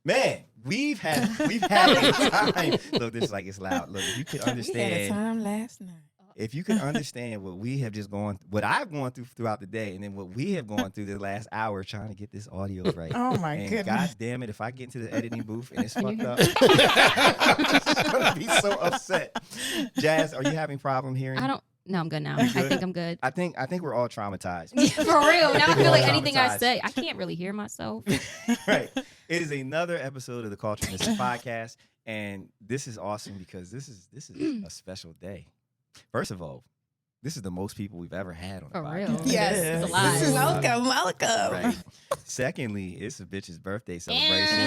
Man, we've had a time. Look, this is like it's loud. Look, if you could We had a understand, time last night. if you could understand what we have just gone, what I've gone through throughout the day, and then what we have gone through the last hour trying to get this audio right. Oh my And goodness. God damn it, if I get into the editing booth and it's fucked up, I'm just gonna be so upset. Jazz, are you having problem hearing? No, I'm good now. You I good? think I'm good. I think we're all traumatized. For real. Now I feel like Traumatized. anything I say, I can't really hear myself. Right. It is another episode of the Cultured Misfits podcast, and this is awesome because this is a special day. First of all, this is the most people we've ever had on the For podcast. real. Yes. It's a lot. This is- Welcome. Right. Secondly, it's a bitch's birthday celebration.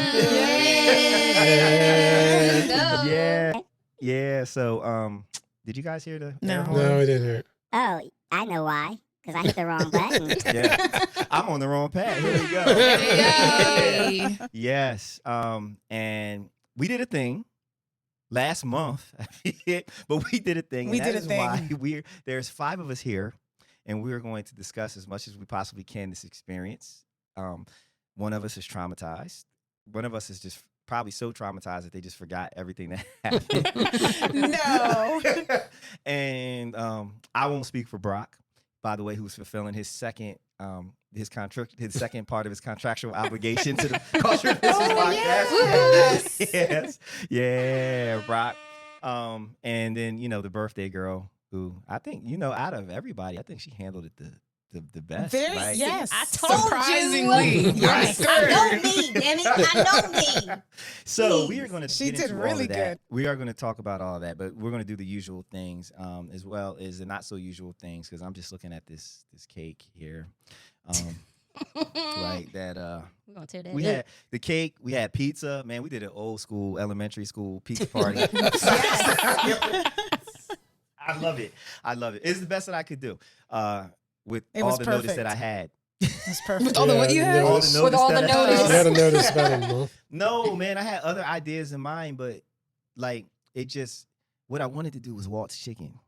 Yeah. Yeah. So, did you guys hear the No. air horn? No, we didn't hear it. Oh, I know why. Because I hit the wrong button. Yeah. I'm on the wrong path. Here we go. Yay. Yes. And we did a thing last month, but we did a thing. We and that did a is thing. why there's 5 of us here, and we're going to discuss as much as we possibly can this experience. One of us is traumatized. One of us is just probably so traumatized that they just forgot everything that happened. No. And I won't speak for Brock, by the way, who's fulfilling his second second part of his contractual obligation to the Cultured Misfits podcast. Yes. Yeah, Brock. And then, the birthday girl who I think, out of everybody, I think she handled it the best. Very, right? yes. I told Surprisingly. you. Yes. I know me, damn it. I know me. So we are going to She get did into really all of that. good. We are going to talk about all of that, but we're going to do the usual things as well as the not so usual things, because I'm just looking at this cake here. Right, that We're gonna tear that we up. had the cake, we had pizza. Man, we did an old school elementary school pizza party. I love it. It's the best that I could do. With It all was the notice perfect. that I had. It's perfect. With all the what you had? All Notice. the With all the that I had. notice. You had a notice about a month. No, man, I had other ideas in mind, but like what I wanted to do was Walt's chicken.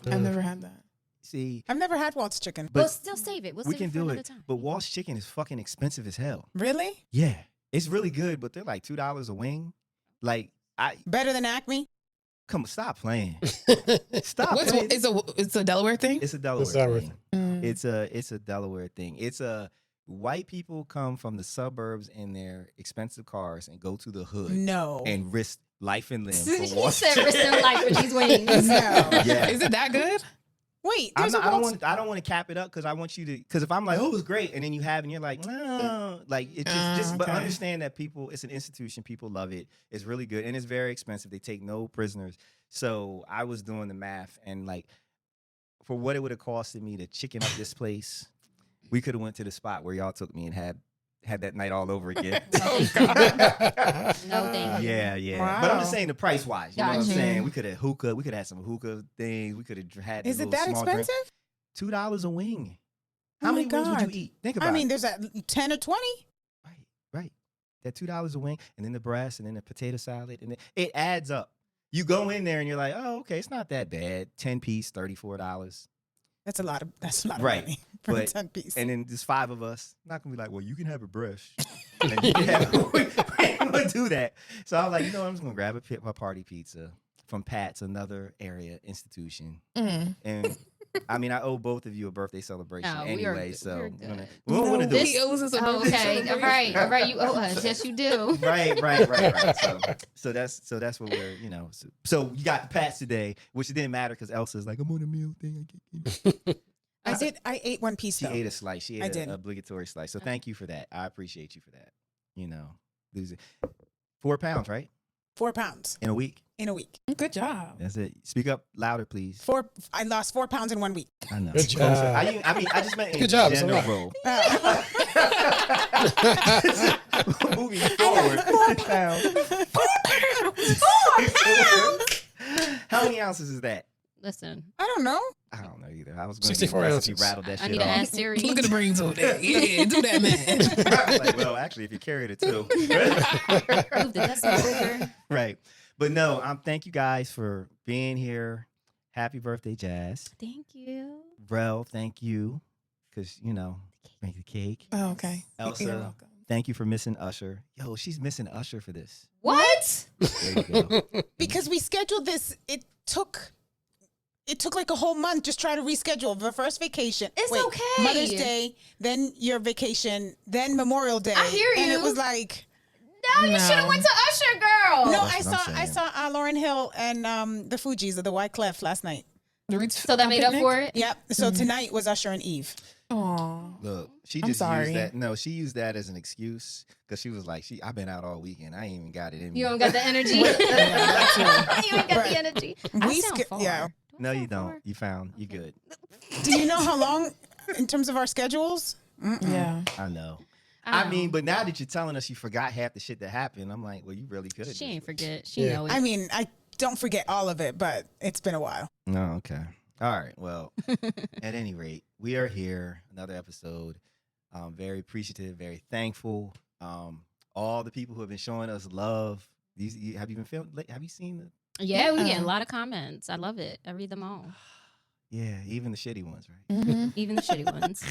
I've never had that. See, I've never had Walt's chicken. but We'll still save it. We'll we save can it for do another it. time. But Walt's chicken is fucking expensive as hell. Really? Yeah, it's really good, but they're like $2 a wing. Like Better than Acme? come on, stop playing. Stop. What's playing. it's a Delaware thing? It's a Delaware Delaware thing. Mm. It's a Delaware thing. It's a white people come from the suburbs in their expensive cars and go to the hood No. and risk life and limb He for Walt's said chicken. risk their life with these wings. No. Yeah. Is it that good? Wait, I there's a don't Walt's. want to cap it up because I want you to, because if I'm like, oh, it's great, and then you have and you're like, no, like it's just but Okay. understand that people, it's an institution, people love it, it's really good, and it's very expensive. They take no prisoners. So I was doing the math, and like for what it would have costed me to chicken up this place, we could have went to the spot where y'all took me and had that night all over again. No, thank you. Yeah. But I'm just saying the price wise. You know what I'm Gotcha. saying? We could have hookah. We could have some hookah things. We could have had. Is the it little that small drink. expensive? $2 a wing. Oh How my many wings would God. you eat? Think about I mean, it. there's that 10 or 20. Right. That $2 a wing, and then the breast, and then the potato salad, and then it adds up. You go in there and you're like, oh, okay, it's not that bad. 10 piece, $34. That's a lot of Right. money for a But- 10 piece. And then there's 5 of us. I'm not gonna be like, well, you can have a breast. And you can have, we ain't gonna do that. So I was like, I'm just gonna grab a party pizza from Pat's, another area institution. Mm. And I mean, I owe both of you a birthday celebration No, we are anyway. good. So We're we're good. gonna, we don't want to do He it. owes us a Oh, birthday okay. All celebration. right. You owe us. Yes, you do. Right. So that's what we're, So you got the Pats today, which it didn't matter because Elsa's like, I'm on a meal thing. I ate one piece She though. ate a slice. She I ate did. an obligatory slice. So thank you for that. I appreciate you for that. Losing 4 pounds, right? 4 pounds In a week. in a week. Good job. That's it. Speak up louder, please. I lost 4 pounds in 1 week. I know. Good job. I mean, I just meant in Good job, it's a lot. general. Oh. Moving forward. 4 pounds. 4 pounds. How many ounces is that? Listen, I don't know. I don't know either. I was going to 64 if you ounces. rattled that I shit need to off. ask Siri. Look at the brains over there. Yeah, do that, man. I was like, well, actually, if you carried it too. Move the decimal over. Right. But no, thank you guys for being here. Happy birthday, Jazz. Thank you. Rell, thank you. Because, make the cake. Oh, okay. Elsa, You're welcome. thank you for missing Usher. Yo, she's missing Usher for this. What? There you go. Because we scheduled this, it took like a whole month just trying to reschedule the first vacation. It's okay. Mother's Day, then your vacation, then Memorial Day. I hear And it you. was like, No, you should have went to Usher, girl. no, That's I what I'm saw saying. Lauryn Hill and the Fugees of the Wyclef last night. So that made up for it. Yep. So tonight was Usher and Eve. Oh, Look, she I'm just sorry. used that. No, she used that as an excuse because she was like, I've been out all weekend. I ain't even got it in me. You don't got the energy. you ain't got the energy. I We sound ske- far. yeah. Do I No, you sound don't. far? You found. You good. Do you know how long in terms of our schedules? yeah. I know. I I mean, know. but now that you're telling us you forgot half the shit that happened, I'm like, well, you really could. She ain't forget. She Yeah. know it. I mean, I don't forget all of it, but it's been a while. No, okay. All right. Well, at any rate, we are here. Another episode. Very appreciative, very thankful. All the people who have been showing us love. Have you seen the? yeah, we get Yeah. a lot of comments. I love it. I read them all, Yeah, even the shitty ones, right? Mm-hmm. even the shitty ones.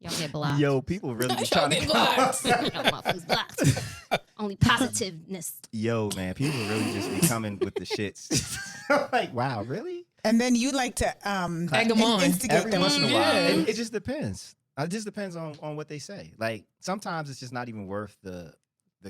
Y'all get blocked. Yo, people really be Y'all trying to get blocked. Y'all motherfuckers blocked. Only positiveness. Yo, man, people really just be coming with the shits. I'm like, wow, really? And then you like to Egg 'em on. instigate Every them. once in a while. Yeah. It just depends. It just depends on what they say. Like sometimes it's just not even worth the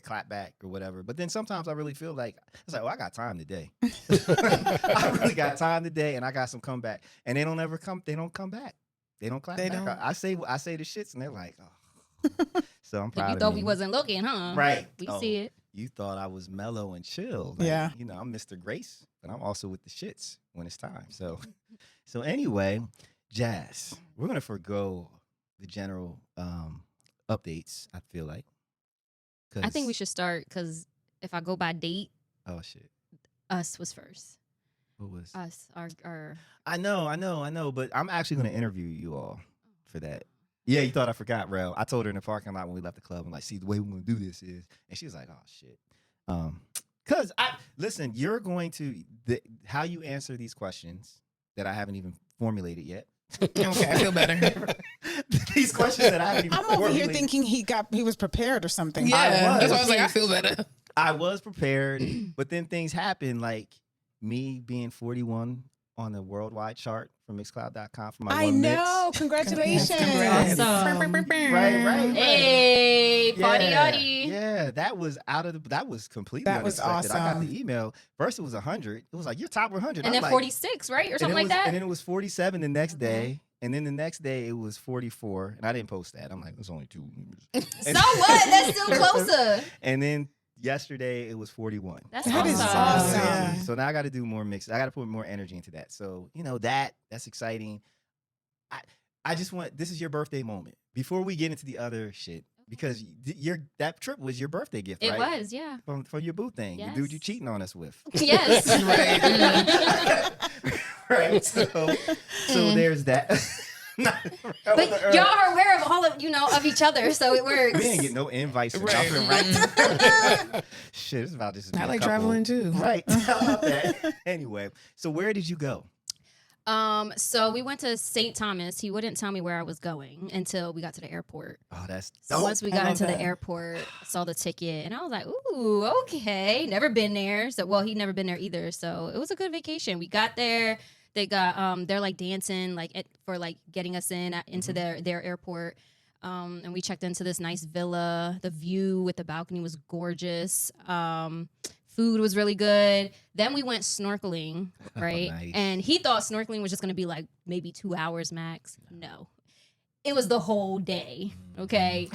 clap back or whatever. But then sometimes I really feel like it's like, oh, I got time today. I really got time today, and I got some comeback. And they don't ever come. They don't come back. They don't clap They back. don't. I say the shits, and they're like, oh. So I'm proud You of thought me. we wasn't looking, huh? Right. We Oh. see it. You thought I was mellow and chill. Like, Yeah. You know, I'm Mr. Grace, but I'm also with the shits when it's time. So anyway, Jazz, we're gonna forego the general updates. I feel like. I think we should start because if I go by date, Oh shit. us was first. What was? Us, our. I know. But I'm actually gonna interview you all for that. Yeah, you thought I forgot, Rell. I told her in the parking lot when we left the club. I'm like, see, the way we're gonna do this is, and she was like, oh shit. Cause listen, you're going to how you answer these questions that I haven't even formulated yet. Okay, I feel better. These questions that I haven't even I'm over here formulated. thinking he was prepared or something. Yeah, that's why I was was. like, I feel better. I was prepared, but then things happen, like me being 41 on the worldwide chart from Mixcloud.com for my I one know. Congratulations. Congrats. Awesome. mix. Right. Hey, party Yeah, yachty. yeah, that was that was completely That was unexpected. I got awesome. the email. First it was 100. It was like, you're top 100. And I'm then like, 46, right? Or something like that? And then it was 47 the next day. And then the next day it was 44. And I didn't post that. I'm like, there's only 2 numbers. So what? That's still closer. And then yesterday it was 41. That's That is awesome. awesome. Yeah. So now I got to do more mix. I got to put more energy into that. So, you know, that's exciting. I just want, this is your birthday moment before we get into the other shit, because that trip was your birthday gift, It right? was, yeah. From your boo thing, the dude you Yes. cheating on us with. Yes. Right. So there's that. But y'all are aware of all of, of each other, so it works. We ain't get no invites from Right. nothing, right? Shit, it's about this. I like traveling too. Right. How about that? Anyway, so where did you go? So we went to St. Thomas. He wouldn't tell me where I was going until we got to the airport. Oh, that's So once we got love into that. the airport, I saw the ticket, and I was like, "Ooh, okay." Never been there. So, well, he'd never been there either. So it was a good vacation. We got there. They got they're like dancing for getting us into their airport. And we checked into this nice villa. The view with the balcony was gorgeous. Food was really good. Then we went snorkeling, right? Nice. And he thought snorkeling was just going to be like maybe 2 hours max. No. It was the whole day, okay?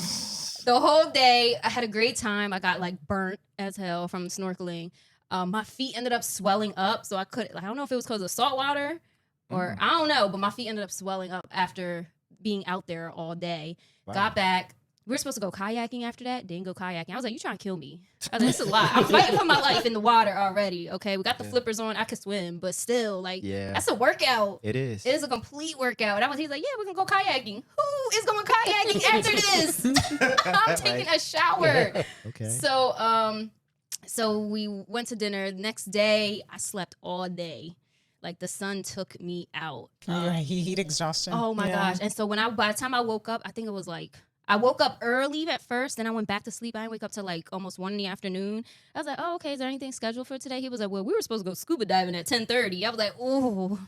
The whole day. I had a great time. I got burnt as hell from snorkeling. My feet ended up swelling up, so I don't know if it was because of salt water or I don't know, but my feet ended up swelling up after being out there all day. Wow. Got back. We were supposed to go kayaking after that. Didn't go kayaking. I was like, you trying to kill me. I was like, this is a lot. I'm fighting for my life in the water already. Okay, we got the flippers on. I could swim, but still, Yeah. that's a workout. It is. It is a complete workout. He's like, yeah, we're going to go kayaking. Who is going kayaking after this? I'm taking a shower. Okay. So we went to dinner. Next day, I slept all day. The sun took me out. Heat exhaustion. Oh my Yeah. gosh. And so by the time I woke up, I think it was I woke up early at first, then I went back to sleep. I didn't wake up till like almost 1 in the afternoon. I was like, oh, okay, is there anything scheduled for today? He was like, well, we were supposed to go scuba diving at 10:30. I was like, oh,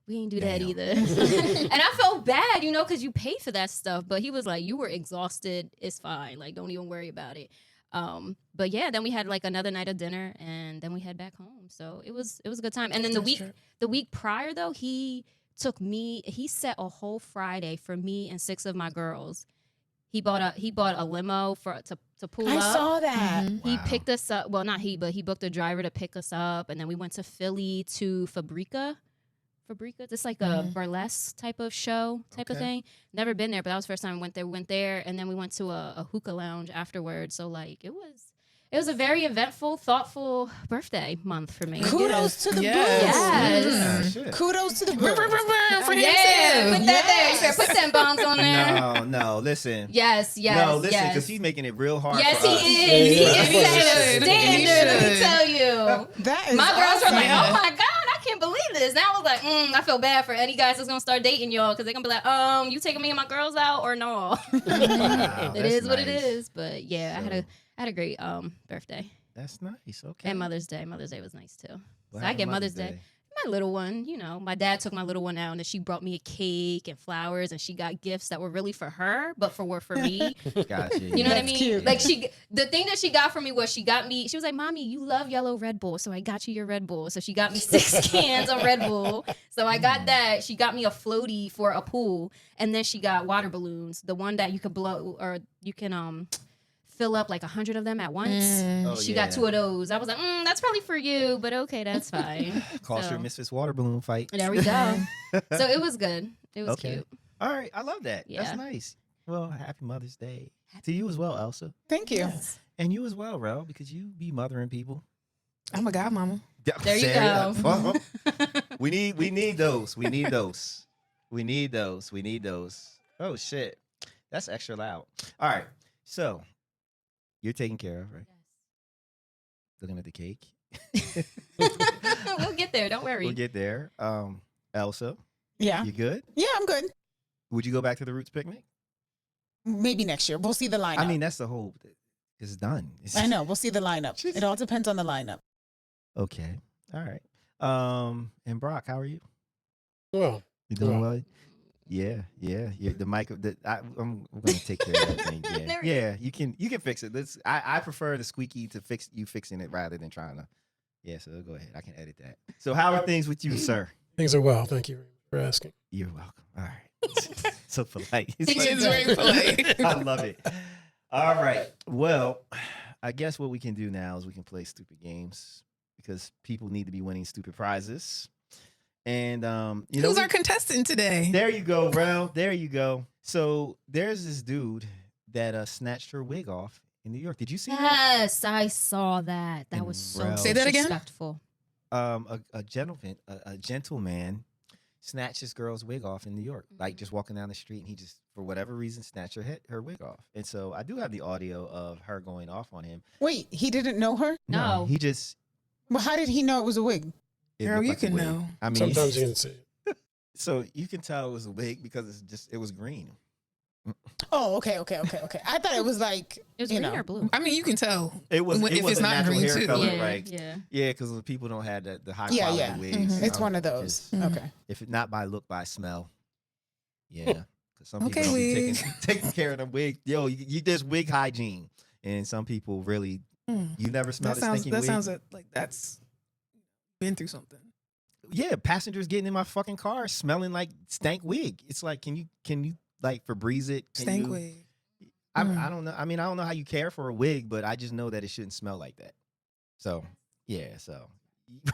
we ain't do that either. And I felt bad, you know, because you pay for that stuff. But he was like, you were exhausted. It's fine. Like, don't even worry about it. But yeah, then we had like another night of dinner, and then we head back home. So it was a good time. And then the week prior though, he set a whole Friday for me and 6 of my girls. He bought a limo to pull up. I saw that. He picked us up. Well, not he, but he booked a driver to pick us up, and then we went to Philly to Fabrica. It's like a burlesque type of show of thing. Never been there, but that was the first time I went there. We went there, and then we went to a hookah lounge afterwards. So like it was a very eventful, thoughtful birthday month for me. Kudos to the Yes. booze. Kudos to the booze. Yeah, put that there. Put 10 bombs on there. No, listen. Yes. No, listen, yes. because he's making it real hard. Yes, for us. he is. He Yeah. is standard. Let me should. tell you. That is My girls were like, awesome. "Oh my god, I can't believe this." Now I was like, "I feel bad for any guys that's gonna start dating y'all because they're gonna be like, you taking me and my girls out or no?" Wow, It that's is what it nice. is. But yeah, So- I had a great birthday That's nice. Okay. and Mother's Day. Mother's Day was nice too. What So I happened get Mother's Day. Day? My little one, you know, my dad took my little one out and she brought me a cake and flowers and she got gifts that were really for her, but were for me. Gotcha. You know what I That's mean? cute. Like the thing that she got for me was she was like, "Mommy, you love yellow Red Bull, so I got you your Red Bull." So she got me 6 cans of Red Bull. So I got that. She got me a floaty for a pool, and then she got water balloons, the one that you could blow or you can fill up like 100 of them at once. Oh, She yeah. got 2 of those. I was like, that's probably for you, but okay, that's fine. Cultured So- Misfits water balloon fight. There we go. So it was good. It was Okay. cute. All right. I love that. Yeah. That's nice. Well, happy Mother's Day to you as well, Elsa. Thank you. And you as well, Rell, because you be mothering people. I'm a godmama. There you Sarah, go. we need those. We need those. We need those. We need those. Oh shit. That's extra loud. All right. So you're taken care of, right? Looking at the cake. We'll get there. Don't worry. We'll get there. Elsa, Yeah. you good? Yeah, I'm good. Would you go back to the Roots picnic? Maybe next year. We'll see the lineup. I mean, that's the whole. It's done. I know. We'll see the lineup. It all depends on the lineup. Okay. All right. And Brock, how are you? Well, You doing Well. well? Yeah. The mic. I'm gonna take care of that thing. Yeah. There we Yeah. You can fix it. I prefer the squeaky to fix you fixing it rather than trying to. Yeah. So go ahead. I can edit that. So how are things with you, sir? things are well. Thank you for asking. You're welcome. All right. So polite. He is very polite. I love it. All right. Well, I guess what we can do now is we can play stupid games because people need to be winning stupid prizes. And you know, Who's our contestant today? there you go, Rell. There you go. So there's this dude that snatched her wig off in New York. Did you see that? Yes, I saw that. That And was so Rell- Say that again? disrespectful. A gentleman snatched this girl's wig off in New York, like just walking down the street, and he just, for whatever reason, snatched her wig off. And so I do have the audio of her going off on him. Wait, he didn't know her? No. he just. Well, how did he know it was a wig? It Girl, looked you like a can wig. know. I mean, Sometimes you can see it. so you can tell it was a wig because it was green. Oh, okay. I thought it was like, It was you green know. or blue? I mean, you can tell. It was. When- It if was it's a not natural green, hair too. color, Yeah, right? yeah. Yeah, because people don't have the high Yeah, quality yeah. wigs. It's one of those. Mhm. Okay. If it not by look, by smell. Yeah. Because some Okay, people don't be wig. taking care of them wig. Yo, you there's wig hygiene, and some people really you never smell That the sounds. stinking That wig. sounds like that's been through something. Yeah, passengers getting in my fucking car smelling like stank wig. It's like, can you like Febreze it? Can Stank you- wig. I don't know. I mean, I don't know how you care for a wig, but I just know that it shouldn't smell like that. So yeah, so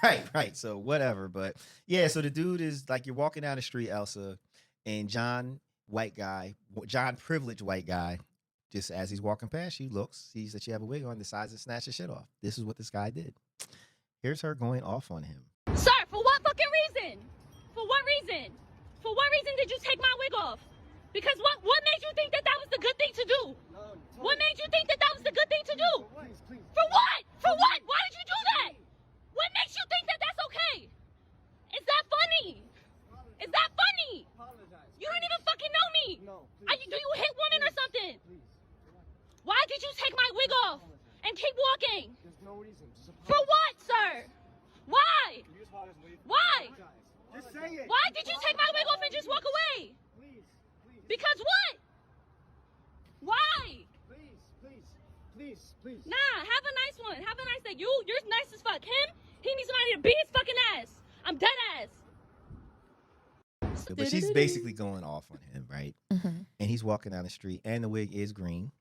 right. So whatever. But yeah, so the dude is like, you're walking down the street, Elsa, and John privileged white guy, just as he's walking past you, looks, sees that you have a wig on, decides to snatch the shit off. This is what this guy did. Here's her going off on him. Sir, for what fucking reason? For what reason? For what reason did you take my wig off? Because what made you think that was the good thing to do? What made you think that was the good thing to do? For what? For what? Why did you do that? What makes you think that that's okay? Is that funny? Is that funny? You don't even fucking know me. Do you hate women or something? keep walking? There's no reason. For what, sir? Why? Why? Just say it. Why did you take my wig off and just walk away? Please. Because what? Why? Please. Nah, have a nice one. Have a nice day. You're nice as fuck. Him, he needs somebody to beat his fucking ass. I'm dead ass. But she's basically going off on him, right? Mm-hmm. And he's walking down the street, and the wig is green.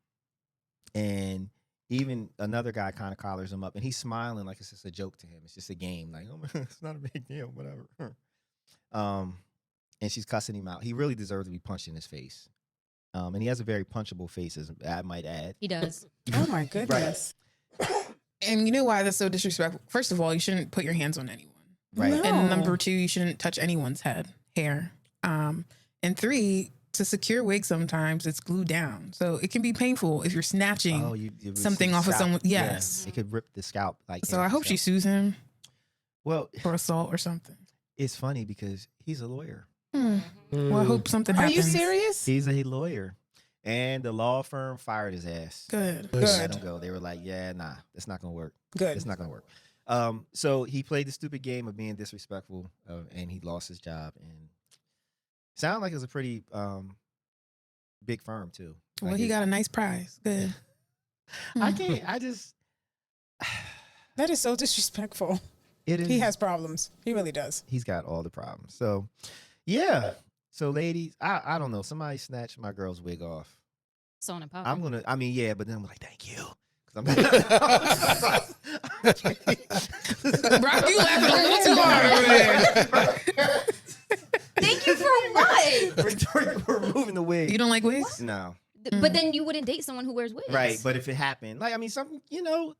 And even another guy kind of collars him up, and he's smiling like it's just a joke to him. It's just a game, like, oh, it's not a big deal, whatever. And she's cussing him out. He really deserves to be punched in his face. And he has a very punchable face, as I might add. He does. Oh my goodness. And you know why that's so disrespectful? First of all, you shouldn't put your hands on anyone. Right. No. And number 2, you shouldn't touch anyone's hair. And 3, to secure wig sometimes it's glued down. So it can be painful if you're snatching You something off of someone. Yeah, Yes. it could rip the scalp. So I hope she sues him Well, for assault or something. it's funny because he's a lawyer. Well, I hope something Are happens. you serious? He's a lawyer. And the law firm fired his ass. Good. They Good. let him go. They were like, yeah, nah, that's not going to work. Good. It's not going to work. So he played the stupid game of being disrespectful, and he lost his job. And sounded like it was a pretty big firm, too. Well, Like he got a nice prize. Good. I can't, That is so disrespectful. it is. He has problems. He really does. He's got all the problems. So, yeah. So, ladies, I don't know. Somebody snatched my girl's wig off. So empowered. I'm gonna. I mean, yeah, but then I'm like, thank you, because I'm. Brock, you laughing a little too hard over there. Thank you for what? We're removing the wig. You don't like wigs? No, But then you wouldn't date someone who wears wigs. right? But if it happened, like, I mean, something,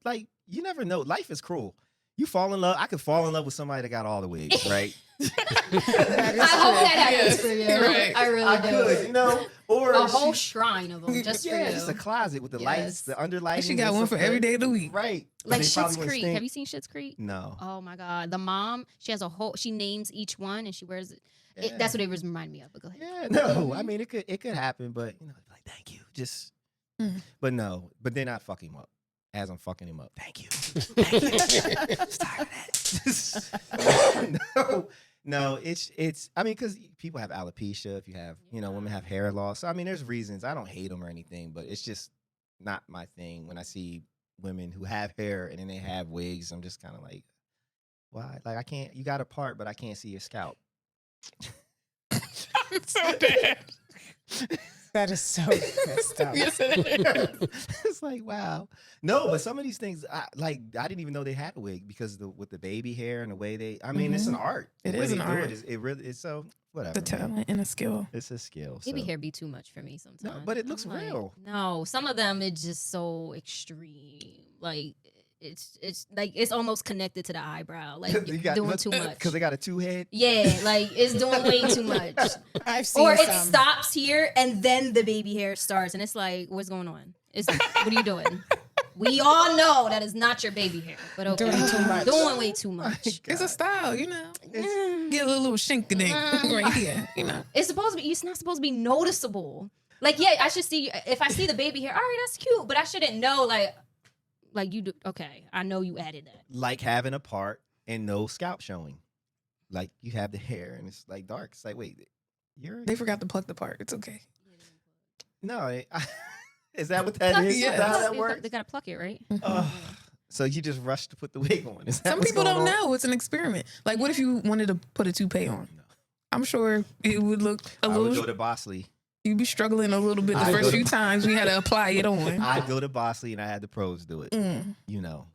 like, you never know. Life is cruel. You fall in love. I could fall in love with somebody that got all the wigs, right? I hope that happens for you. Right. I really I do. could, or A whole shrine of them just for yeah, you. just a closet with the lights, Yes. the underlighting. She got and one stuff for every like- day of the week. right? But Like they probably Schitt's wouldn't Creek. stink. Have you seen Schitt's Creek? No. Oh my God. The mom, she has a whole, she names each one and she wears it. Yeah. That's what it was remind me of, but go ahead. Yeah, no. I mean, it could happen, but like, thank you. Just, but no. But then I fuck him up as I'm fucking him up. Thank you. Thank you. Just tired of that. no. It's. I mean, because people have alopecia. If you have, women have hair loss. So I mean, there's reasons. I don't hate them or anything, but it's just not my thing. When I see women who have hair and then they have wigs, I'm just kind of like, why? Like, I can't. You got a part, but I can't see your scalp. So bad. That is so messed up. Yes, it is. It's like, wow. No, but some of these things, I didn't even know they had a wig because with the baby hair and the way it's an art. It The way is they an do art. It really is. So whatever. The man. talent and the skill. It's a skill. Baby so. hair be too much for me sometimes. No, but it looks I'm like, real. No, some of them it's just so extreme. Like it's like it's almost connected to the eyebrow. Like you're doing too much. Because they got a 2-head. Yeah, like it's doing way too much. I've seen Or it some. stops here and then the baby hair starts, and it's like, what's going on? What are you doing? We all know that is not your baby hair, but okay, Doing too much. Doing way too much. It's a style, Get a little shinky-dink right here, It's supposed to be. It's not supposed to be noticeable. Like, yeah, I should see if I see the baby hair. All right, that's cute, but I shouldn't know. Like you do. Okay, I know you added that. Like having a part and no scalp showing. Like you have the hair and it's like dark. It's like, wait, They forgot to pluck the part. It's okay. No. Is that what that is? Yeah. Is that how that works? They gotta pluck it, right? So you just rushed to put the wig on. Is that Some what's people going don't on? know. It's an experiment. Like, what if you wanted to put a toupee on? No. I'm sure it would look a I would little. go to Bosley. You'd be struggling a little bit the I'd go first to- few times we had to apply it on. I'd go to Bosley and I had the pros do it. Mm.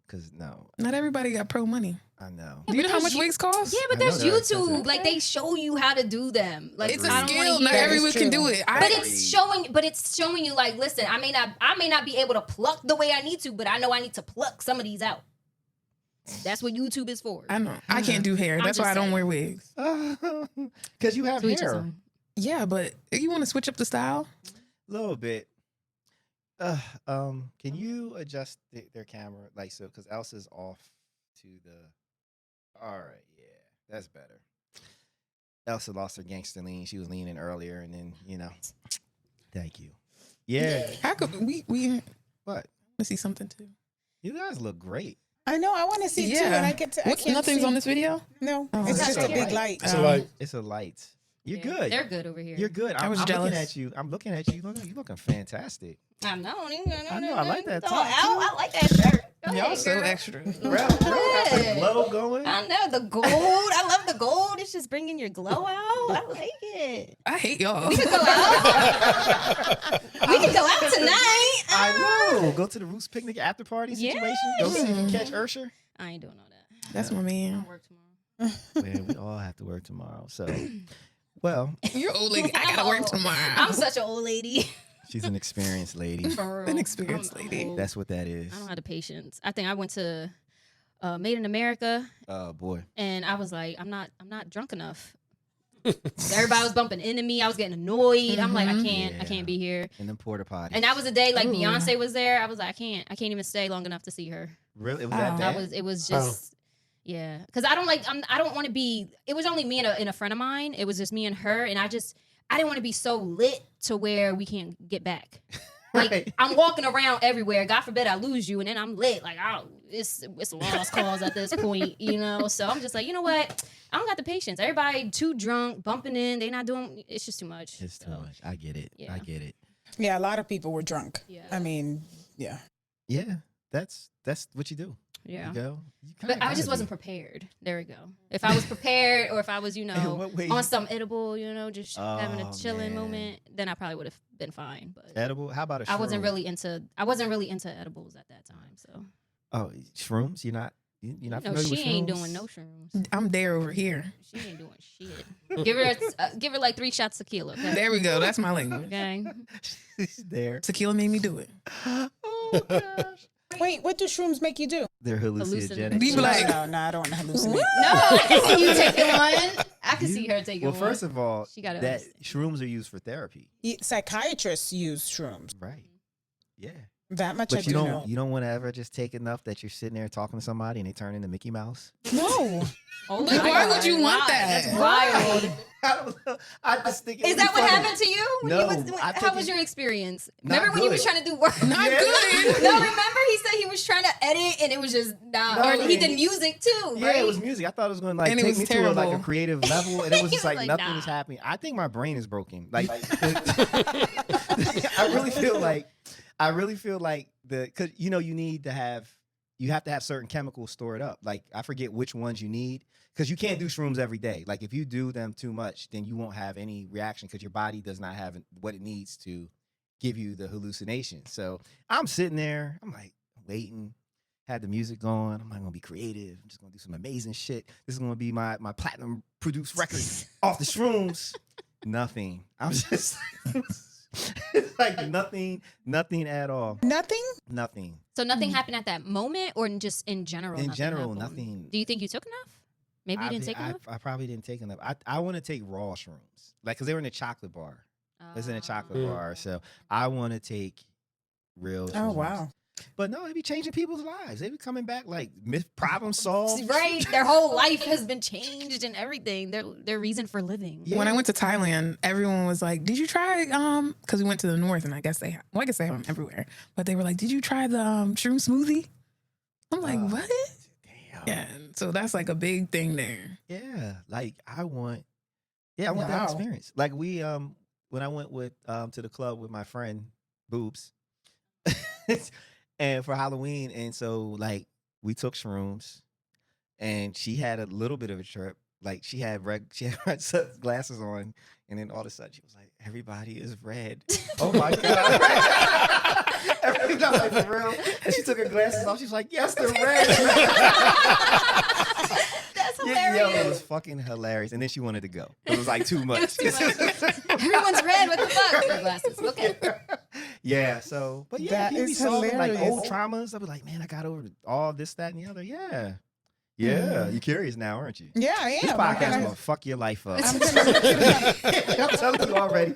Because no, Not everybody got pro money. I know. Do you know how much because wigs cost? Yeah, but I know there's they're expensive. YouTube. Like they show you how to do them. Like It's a I don't wanna skill. Not hear- everyone can do true. it. But it's showing you like, listen, I may not be able to pluck the way I need to, but I know I need to pluck some of these out. That's what YouTube is for. I know. I can't do hair. I'm That's why just I don't saying. wear wigs. Because you have To each his hair. own. Yeah, but if you want to switch up the style, A little bit. Can you adjust their camera like so? Because Elsa's off to the. All right, yeah, that's better. Elsa lost her gangster lean. She was leaning earlier, and then thank you. Yeah. how could we What? let's see something too. You guys look great. I know. I want to see it too, and I get to. What's I can't nothing's see. on this video? No, Oh, it's that's just a big okay. light. It's like It's a light. You're Yeah, good. They're good over here. You're good. I was I'm jealous. looking at you. I'm looking at you. You looking fantastic. I know. I know. I like that Oh, top, too. I like that shirt. Go Y'all ahead, so girl. extra. Rell got the Yeah. glow going. I know the gold. I love the gold. It's just bringing your glow out. I like it. I hate y'all. We could go out. We could go out tonight. I know. Go to the Roots picnic after party situation. Go see if you can catch Ursher. I ain't doing all that. That's my man. I work tomorrow. Man, we all have to work tomorrow. So, well, You're old lady. I gotta work tomorrow. I'm such an old lady. she's an experienced lady. For real. An experienced I'm lady. old. That's what that is. I don't have the patience. I think I went to Made in America, Oh boy. and I was like, I'm not drunk enough. Everybody was bumping into me. I was getting annoyed. I'm like, I Yeah. can't be here. And then porta potty. And that was a day like Ooh. Beyonce was there. I was like, I can't even stay long enough to see her. Really? It was that Oh. bad? It was just yeah. Because I don't want to be. It was only me and a friend of mine. It was just me and her, and I didn't want to be so lit to where we can't get back. Like Right. I'm walking around everywhere. God forbid I lose you, and then I'm lit. Like it's a lost cause at this point, you know. So I'm just like, you know what? I don't got the patience. Everybody too drunk, bumping in. They not doing. It's just too much. It's too So, much. I get it. Yeah. I get it. Yeah, a lot of people were drunk. Yeah. I mean, yeah. Yeah. That's what you do. Yeah. You go. You But kinda I just gotta wasn't be. prepared. There we go. If I was prepared, or if I was, In what way? on some edible, just having a Oh, chilling man. moment, then I probably would have been fine. But Edible? How about a shroom? I wasn't really into edibles at that time. So Oh, shrooms? You're not no, familiar she with ain't shrooms? doing no shrooms. I'm there over here. She ain't doing shit. Give her like 3 shots tequila. Okay. There we go. That's my language. Okay. She's there. Tequila made me do it. Oh gosh. Wait, what do shrooms make you do? They're hallucinogenic. Be like- No, I don't want to hallucinate. No, I can see you taking one. I can see her taking Well, one. first of all, She gotta that understand. shrooms are used for therapy. Psychiatrists use shrooms. Right. Yeah. That much I But do you know. don't want to ever just take enough that you're sitting there talking to somebody and they turn into Mickey Mouse. No. Oh But my why God. would you want Wow, that? That's wild. I don't know. I just think it Is would that be what funny. happened to you? When No, you was, I think how was it- your experience? Not Remember when you was good. trying to do work? Not Yeah. good. No, remember he said he was trying to edit and it was just No, or he and- did music too, Yeah, right? it was music. I thought it was going to like And it take was me to like a terrible. creative level, and it was He just was like like, nothing is nah. happening. I think my brain is broken. Like, I really feel like because you have to have certain chemicals stored up. Like I forget which ones you need because you can't do shrooms every day. Like if you do them too much, then you won't have any reaction because your body does not have what it needs to give you the hallucination. So I'm sitting there, I'm like waiting. Had the music going. I'm not gonna be creative. I'm just gonna do some amazing shit. This is gonna be my platinum produced record off the shrooms. Nothing. I'm just it's like nothing at all. Nothing? Nothing. So nothing happened at that moment, or just in general? In nothing general, happened? nothing. Do you think you took enough? Maybe you didn't take enough. I probably didn't take enough. I want to take raw shrooms, like because they were in a chocolate bar. It's in a chocolate Mm. bar, so I want to take real. Oh, shrooms. wow. But no, they be changing people's lives. They be coming back like problem solved. Right, their whole life has been changed and everything. Their reason for living. Yeah. When I went to Thailand, everyone was like, "Did you try?" Because we went to the north, and I guess they have them everywhere. But they were like, "Did you try the shroom smoothie?" I'm like, "What?" Damn. Yeah, so that's like a big thing there. Yeah, like I want that Wow. experience. Like we when I went with to the club with my friend Boobs, and for Halloween, and so like we took shrooms, and she had a little bit of a trip. Like she had red glasses on, and then all of a sudden she was like, "Everybody is red." Oh my god! Everybody like for real. And she took her glasses off. She's like, "Yes, they're red." That's Yeah, hilarious. it was fucking hilarious. And then she wanted to go. It was like too much. Everyone's red. What the fuck? Their glasses. Okay. Yeah, so, but yeah, That you be is solving like hilarious. old traumas. I'll be like, man, I got over all this, that, and the other. Yeah. Yeah. You're curious now, aren't you? Yeah, I am. This I'm podcast gonna- gonna fuck your life up. I'm gonna look it up. I'm telling you already.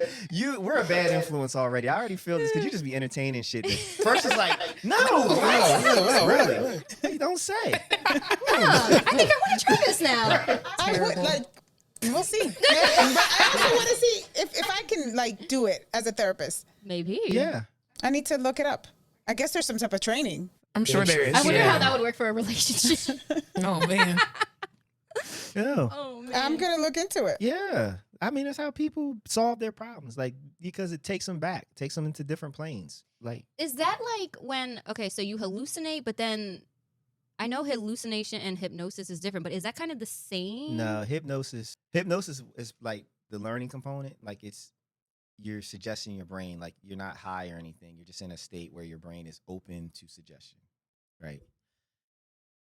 We're a bad influence already. I already feel this because you just be entertaining shit. First it's like, no, really. You don't say. Huh, I think I want to try this now. I would like. We'll see. But I also want to see if I can like do it as a therapist. Maybe. Yeah. I need to look it up. I guess there's some type of training. I'm sure there is. I wonder yeah. how that would work for a relationship. Oh man. Yeah. Oh man. I'm gonna look into it. Yeah. I mean, that's how people solve their problems. Like, because it takes them back, takes them into different planes. Like, Is that like when, okay, so you hallucinate, but then I know hallucination and hypnosis is different, but is that kind of the same? no, hypnosis is like the learning component. Like, you're suggesting your brain, like you're not high or anything. You're just in a state where your brain is open to suggestion. Right.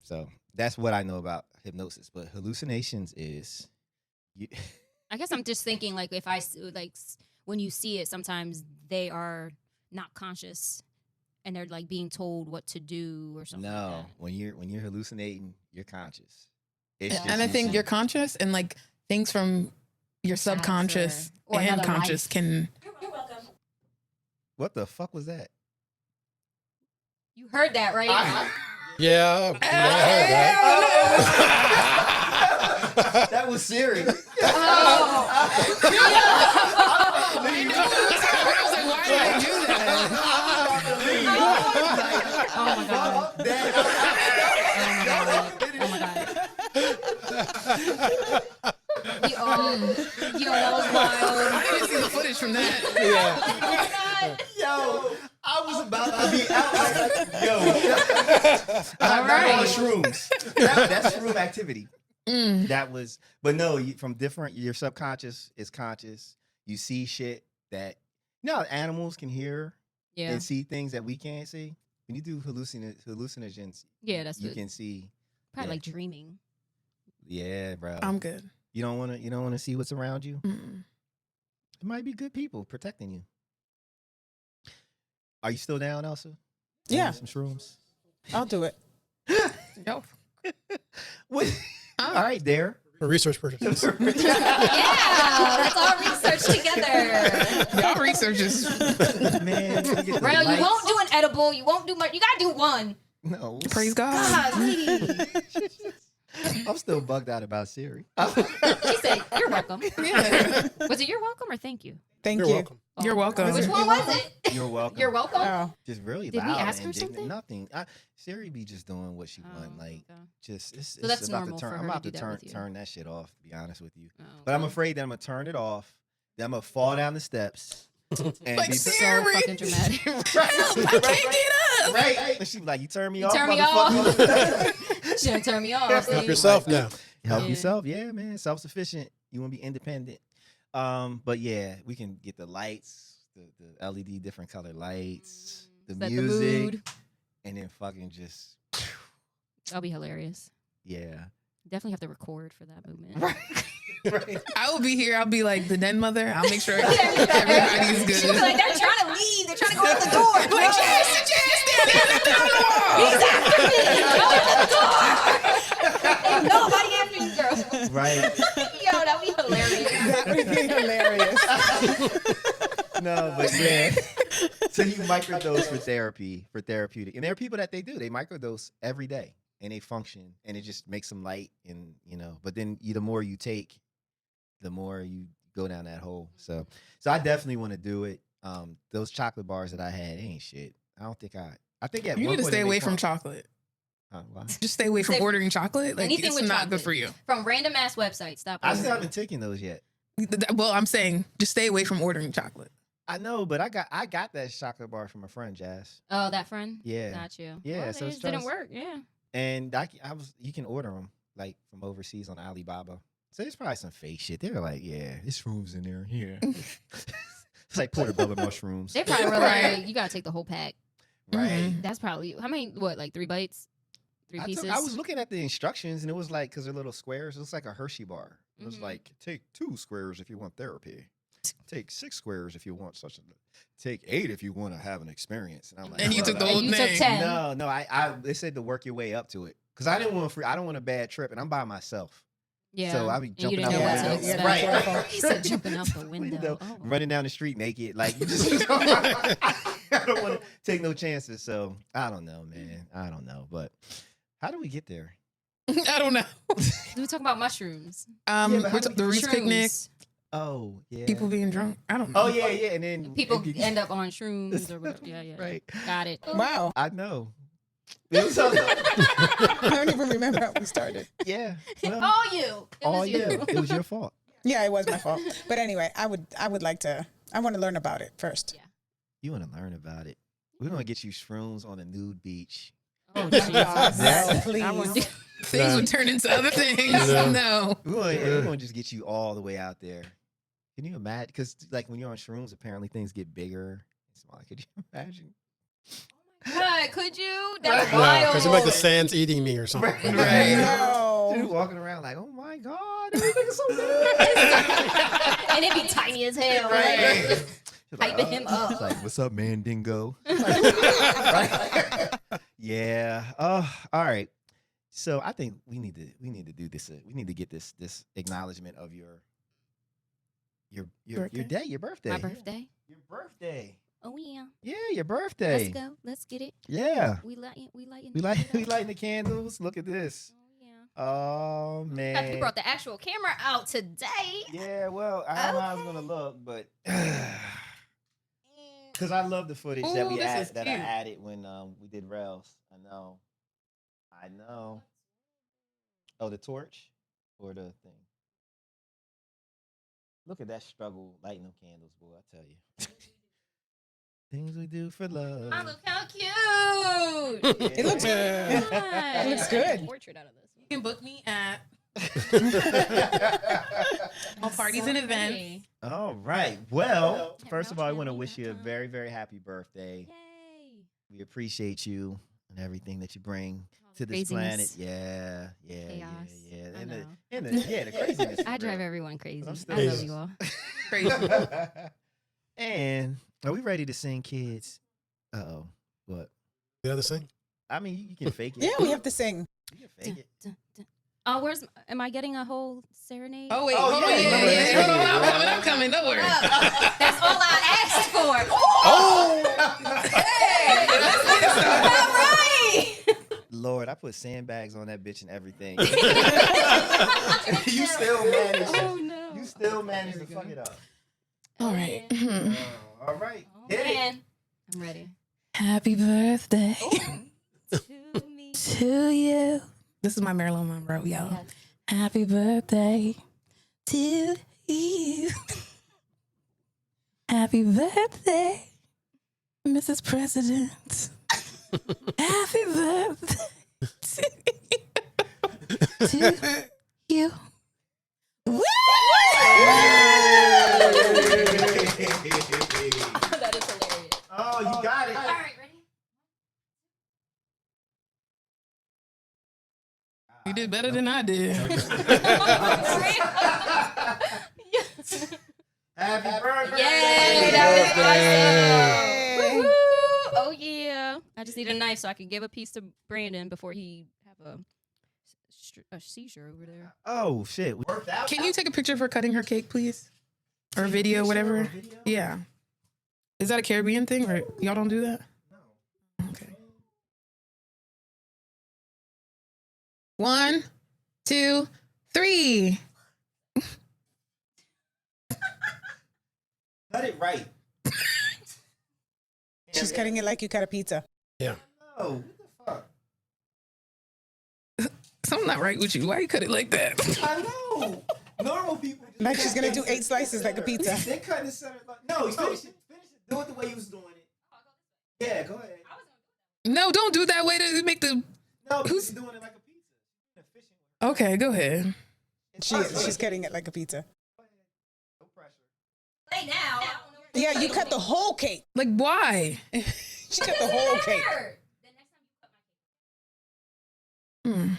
So that's what I know about hypnosis. But hallucinations is you. I guess I'm just thinking like if when you see it, sometimes they are not conscious and they're like being told what to do or something. No, like that. when you're hallucinating, you're conscious. It's just And I think you you're conscious and like things from your subconscious Or and another conscious life. can. What the fuck was that? You heard that, right? Yeah, I heard that. That was Siri. Oh my god. Oh my god. Yo, that was wild. I didn't see the footage from that. Yo, I was about to be out. Yo, I'm right. on shrooms. That's shroom activity. That was, but no, from different. Your subconscious is conscious. You see shit that animals can hear Yeah. and see things that we can't see. When you do hallucinogens, Yeah, that's you good. can see. Probably yeah. like dreaming. Yeah, bro. I'm good. You don't want to see what's around you. Mm-mm. It might be good people protecting you. Are you still down, Elsa? Yeah. Some shrooms. I'll do it. Yo. What? All right, there. For research purposes. Yeah, let's all research together. Y'all researchers. Man, you get the Rell, you lights. won't do an edible. You won't do much. You gotta do one. No. Praise God. God, I'm still bugged out about Siri. she said, "You're welcome." Yeah. Was it you're welcome or thank you? Thank You're you. welcome. You're welcome. Which one was it? You're welcome. You're welcome. Oh, Just really Did we loud ask and her indignant. something? Nothing. Siri be just doing what she want. Like, okay. just it's that's about normal to turn. for her I'm to about do to that with you. turn that shit off. To be honest with you, Oh, but I'm okay. afraid that I'm gonna turn it off. Then I'm gonna fall down the steps. And Like, be So Siri. fucking dramatic. Help, I can't get up. right. And she be like, "You turn me off, turn me motherfucker." She done turn me off. Help see? yourself now. Help Yeah. yourself, yeah, man. Self-sufficient. You want to be independent. But yeah, we can get the lights, the LED different color lights, the Set music, the mood. and then fucking just That'll be hilarious. yeah. Definitely have to record for that movement. Right. I will be here. I'll be like the den mother. I'll make sure everybody's good. She'll be like, they're trying to leave. They're trying to go out the door. Like, Jess, stand there. He's after me. Go out the door. Ain't nobody after you, girl. Right. Yo, that'd be hilarious. that would be hilarious. No, but yeah. So you microdose for therapeutic. And there are people that they microdose every day and they function and it just makes them light and, but then the more you take, the more you go down that hole. So I definitely want to do it. Those chocolate bars that I had ain't shit. I think at You one need to point stay it away made from fun- chocolate. Why? Just stay away from Stay- ordering chocolate. Like, Anything it's with not chocolate. good for you. From random ass websites. Stop. I still ordering. haven't taken those yet. Well, I'm saying just stay away from ordering chocolate. I know, but I got that chocolate bar from a friend, Jazz. Oh, that friend? Yeah. Got you. Yeah, Well, so it it's just didn't just- work. Yeah. And you can order them like from overseas on Alibaba. So there's probably some fake shit. They're like, yeah, it's shrooms in there. Yeah. It's like portobello mushrooms. They probably were Right. like, you gotta take the whole pack. Right. That's probably how many? What, like 3 bites, 3 pieces? I was looking at the instructions and it was like, because they're little squares, it looks like a Hershey bar. It was Mhm. like, take 2 squares if you want therapy. Take 6 squares if you want such a. Take 8 if you want to have an experience. And I'm like, And you took the And whole you took thing. 10. No, I they said to work your way up to it because I didn't want I don't want a bad trip and I'm by myself. Yeah. So I be And you jumping didn't out know the what to window. expect. Right. He said jumping out the window. Oh. Running down the street naked. Like, you just, I don't want to take no chances. So I don't know, man. I don't know. But how do we get there? I don't know. We talk about mushrooms. Yeah, but how do we The Reese picnic, Shrooms. Oh, yeah. people being drunk. I don't know. Oh, yeah, yeah. And then People end up on shrooms or whatever. Yeah, yeah. Right. Got it. Wow. I know. It was something. I don't even remember how we started. Yeah. Well, All you. It all was you. you. It was your fault. Yeah, it was my fault. But anyway, I would like to. I want to learn about it first. Yeah. You want to learn about it? We're gonna get you shrooms on a nude beach. Oh, God, That- please. I want to. Things would turn into other things. No. No. We're gonna just get you all the way out there. Can you imagine? Because like when you're on shrooms, apparently things get bigger and smaller. Could you imagine? God, could you? That's No, wild. because it's like the sand's eating me or something. Right. No. Dude walking around like, oh my god, everything is so big. And it'd be tiny as hell. Right. Right? She's like, Hyping him up. It's like, what's up, man, dingo? Right? Yeah. Oh, all right. So I think we need to do this. We need to get this acknowledgement of your Birthday? day, your birthday. My birthday. Your birthday. Oh yeah. Yeah, your birthday. Let's go. Let's get it. Yeah. We lighting. We lighting. We lighting the candles. Look at this. Oh yeah. Oh man. Got to brought the actual camera out today. Yeah, well, I don't know how it's gonna look, but because I love the footage that Ooh, we this is I Mm. cute. added when we did Rells. I know. Oh, the torch or the thing. Look at that struggle lighting them candles, boy. I tell you. Things we do for love. Oh, look how cute. It looks Yeah. It looks good. Portrait out of this. You can book me at all parties and events. All right. Well, Yeah, first of all, I want to Belgium, wish you a time. very, very happy birthday. Yay. We appreciate you and everything that you bring All to the this planet. craziness. Yeah. Chaos. And I know. the craziness. I is drive real. everyone crazy. I'm I still- love you all. Crazy. And are we ready to sing, kids? What? The other thing? I mean, you can fake it. Yeah, we have to sing. You can fake it. Dun, dun. Oh, am I getting a whole serenade? Oh wait, Oh, hold on, yeah, yeah. yeah. Hold on, I'm coming. Don't worry. That's all I asked for. Oh! All right. Lord, I put sandbags on that bitch and everything. You still managed. Oh no. You still managed to fuck it up. All right. All right. Oh, Hit it. man. I'm ready. Happy birthday To me. to you. This is my Marilyn Monroe, y'all. Yes. Happy birthday to you. Happy birthday, Mrs. President. Happy birthday to you. Woo! That is hilarious. Oh, you got it. All right, ready? You did better than I did. Yes. Happy birthday. Yay, that was awesome. Yay. Woohoo. Oh yeah. I just need a knife so I can give a piece to Brandon before he have a seizure over there. Oh shit. Worked out. Can you take a picture of her cutting her cake, please? Or a video, whatever. Video? Yeah. Is that a Caribbean thing, or y'all don't do that? No. Okay. 1, 2, 3. Cut it right. She's cutting it like you cut a pizza. Yeah. No. What the fuck? Something not right with you. Why you cut it like that? I know. Normal people. Just Like she's gonna do cut 8 slices like a pizza. They cut it center. No, finish it. Do it the way you was doing it. Yeah, go ahead. No, don't do that way to make the. No, who's doing it like a pizza? Efficient. Okay, go ahead. She's cutting it like a pizza. No pressure. Hey now. Yeah, you cut the whole cake. Like, why? She cut the whole cake. Hmm.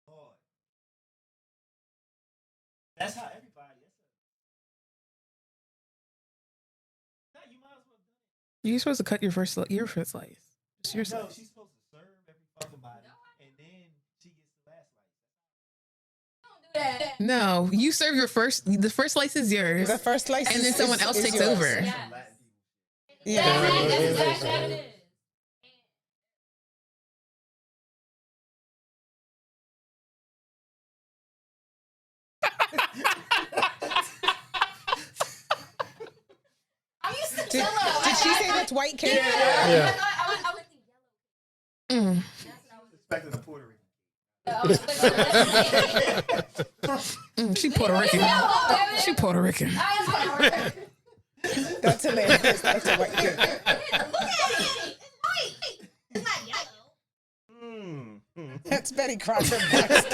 Lord. That's how everybody is. No, you might as well do You're supposed to cut your first slice. Just your it. No, slice. she's supposed to serve every fucking body, and then she gets the last slice. No, you serve the first slice is yours. The first slice And then someone else takes yours. over. Some Latin people. Yeah. That's exactly what it is. Did she say that's white cake? Yeah. Expecting a Puerto Rican. She Puerto Rican. She Puerto Rican. That's hilarious. That's a white kid. That's Betty Crocker backstage.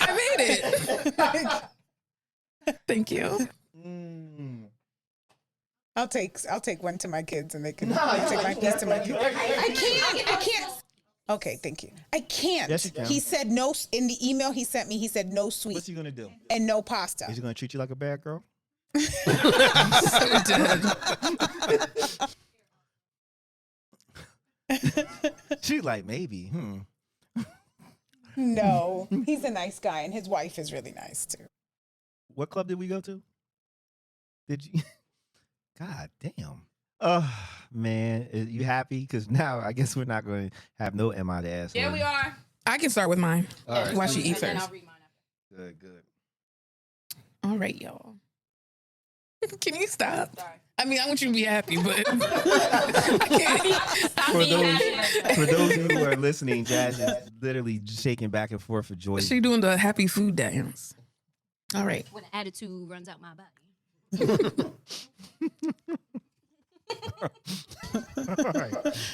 I made it. Thank you. I'll take one to my kids and they can I'll take my piece to my kids. I can't. Okay, thank you. I can't. Yes, you can. He said no in the email he sent me. He said no sweet What's he gonna do? and no pasta. Is he gonna treat you like a bad girl? She's like, maybe. No, he's a nice guy and his wife is really nice too. What club did we go to? Did you? God damn. Man, you happy? Because now I guess we're not going to have no Am I the Asshole. Yeah, we are. I can start with mine. All right. While she eats And then hers. I'll read mine after. Good, good. All right, y'all. Can you stop? Sorry. I mean, I want you to be happy, but I can't. For those who are listening, Jazz is literally shaking back and forth for joy. She doing the happy food dance. All right. When the attitude runs out my body.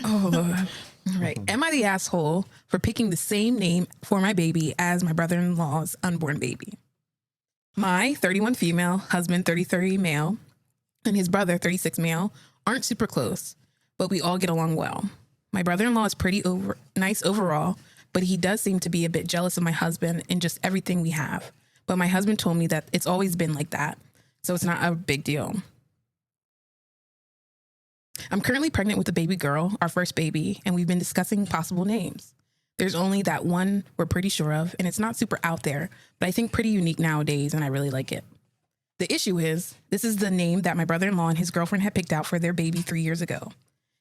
Oh, Lord. All right. Am I the asshole for picking the same name for my baby as my brother-in-law's unborn baby? My 31 female, husband 33 male, and his brother 36 male aren't super close, but we all get along well. My brother-in-law is pretty nice overall, but he does seem to be a bit jealous of my husband and just everything we have. But my husband told me that it's always been like that, so it's not a big deal. I'm currently pregnant with a baby girl, our first baby, and we've been discussing possible names. There's only that one we're pretty sure of, and it's not super out there, but I think pretty unique nowadays, and I really like it. The issue is, this is the name that my brother-in-law and his girlfriend had picked out for their baby 3 years ago.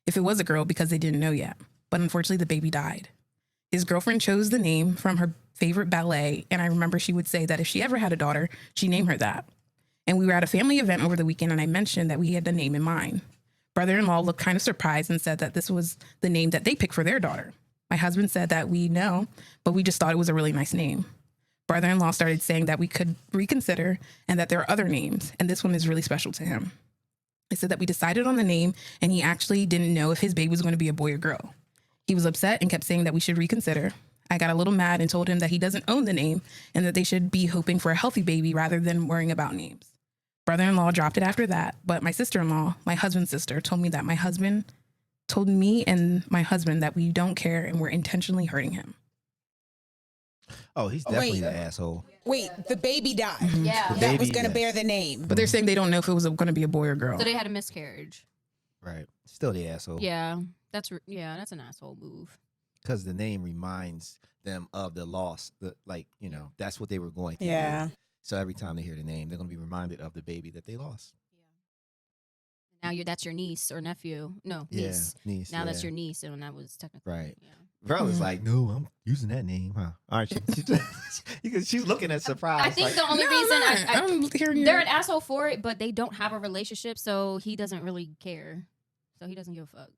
If it was a girl, because they didn't know yet. But unfortunately, the baby died. His girlfriend chose the name from her favorite ballet, and I remember she would say that if she ever had a daughter, she'd name her that. And we were at a family event over the weekend, and I mentioned that we had the name in mind. Brother-in-law looked kind of surprised and said that this was the name that they picked for their daughter. My husband said that we know, but we just thought it was a really nice name. Brother-in-law started saying that we could reconsider and that there are other names, and this one is really special to him. He said that we decided on the name, and he actually didn't know if his baby was going to be a boy or girl. He was upset and kept saying that we should reconsider. I got a little mad and told him that he doesn't own the name and that they should be hoping for a healthy baby rather than worrying about names. Brother-in-law dropped it after that, but my sister-in-law, my husband's sister, told me that my husband told me and my husband that we don't care and we're intentionally hurting him. Oh, he's definitely Wait. the asshole. Wait, the baby died. Yeah. The That was baby, going to yes. bear the name. But they're saying they don't know if it was going to be a boy or girl. So they had a miscarriage. Right. Still the asshole. Yeah. That's an asshole move. Because the name reminds them of the loss. That's what they were going through. Yeah. So every time they hear the name, they're going to be reminded of the baby that they lost. Now that's your niece or nephew. No, Yeah, niece. niece, Now that's yeah. your niece, and that was technically Right. Yeah. Rell is like, no, I'm using that name, huh? All right. She's looking at surprise. I think like, the only reason I'm hearing you. they're an asshole for it, but they don't have a relationship, so he doesn't really care. So he doesn't give a fuck.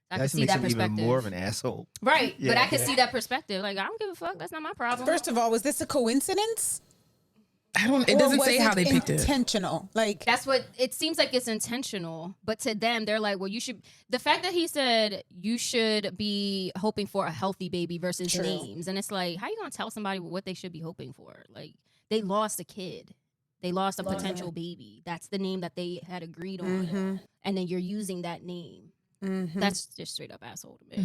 I can that see makes that him even perspective. more of an asshole. Right, but Yeah. I can see that perspective. Like, I don't give a fuck. That's not my problem. First of all, was this a coincidence? It Or doesn't was say how they picked it. intentional. Like, That's what it seems like. It's intentional, but to them, they're like, "Well, you should." The fact that he said you should be hoping for a healthy baby versus True. names, and it's like, how you gonna tell somebody what they should be hoping for? Like, they lost a kid, they lost a potential baby. That's the name that they had agreed on, and then you're using that name. That's just straight up asshole to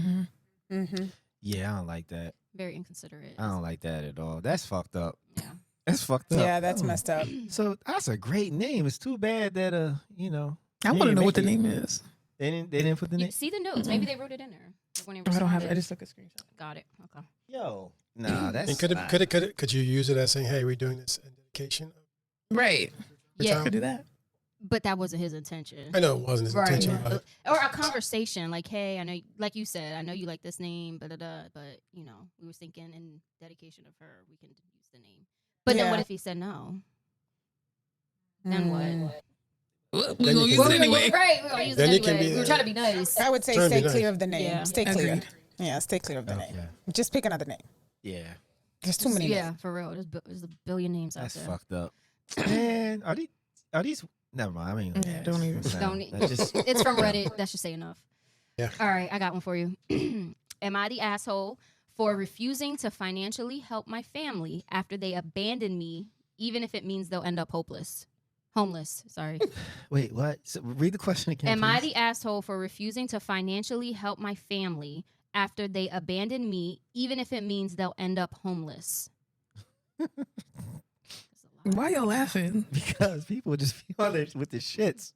me. Yeah, I don't like that. Very inconsiderate. I don't like that at all. That's fucked up. Yeah. That's fucked up. yeah, that's messed up. So that's a great name. It's too bad that I you want to didn't know what the make it. name is. They didn't put the You name. see the notes? Maybe they wrote it in there. When he Oh, I don't have it. I responded. just took a screenshot. Got it. Okay. Yo, nah, that's And could you use it as saying, "Hey, we're doing this in dedication"? Right. Yeah, Could do that. but that wasn't his intention. I know it wasn't his intention, but Or a conversation like, hey, I know, like you said, I know you like this name, but we were thinking in dedication of her, we can use the name. But then Yeah. what if he said no? Then what? We're Then going you to use can- it anyway. Right, we're gonna use Then it you can anyway. be- We were trying to be nice. I would say Trying to stay be clear nice. of the name. Yeah. Stay clear. Agreed. Yeah, stay clear of the name. Okay. Just pick another name. Yeah. There's too many Yeah, names. for real. There's a billion names That's out there. fucked up. Man, are these never mind. I mean, Yeah, don't even- It's from Reddit. That should say enough. Yeah. All right, I got one for you. Am I the asshole for refusing to financially help my family after they abandon me, even if it means they'll end up homeless? Sorry. Wait, what? So read the question again. Am I please. the asshole for refusing to financially help my family after they abandon me, even if it means they'll end up homeless? Why y'all laughing? Because people just be on there with the shits.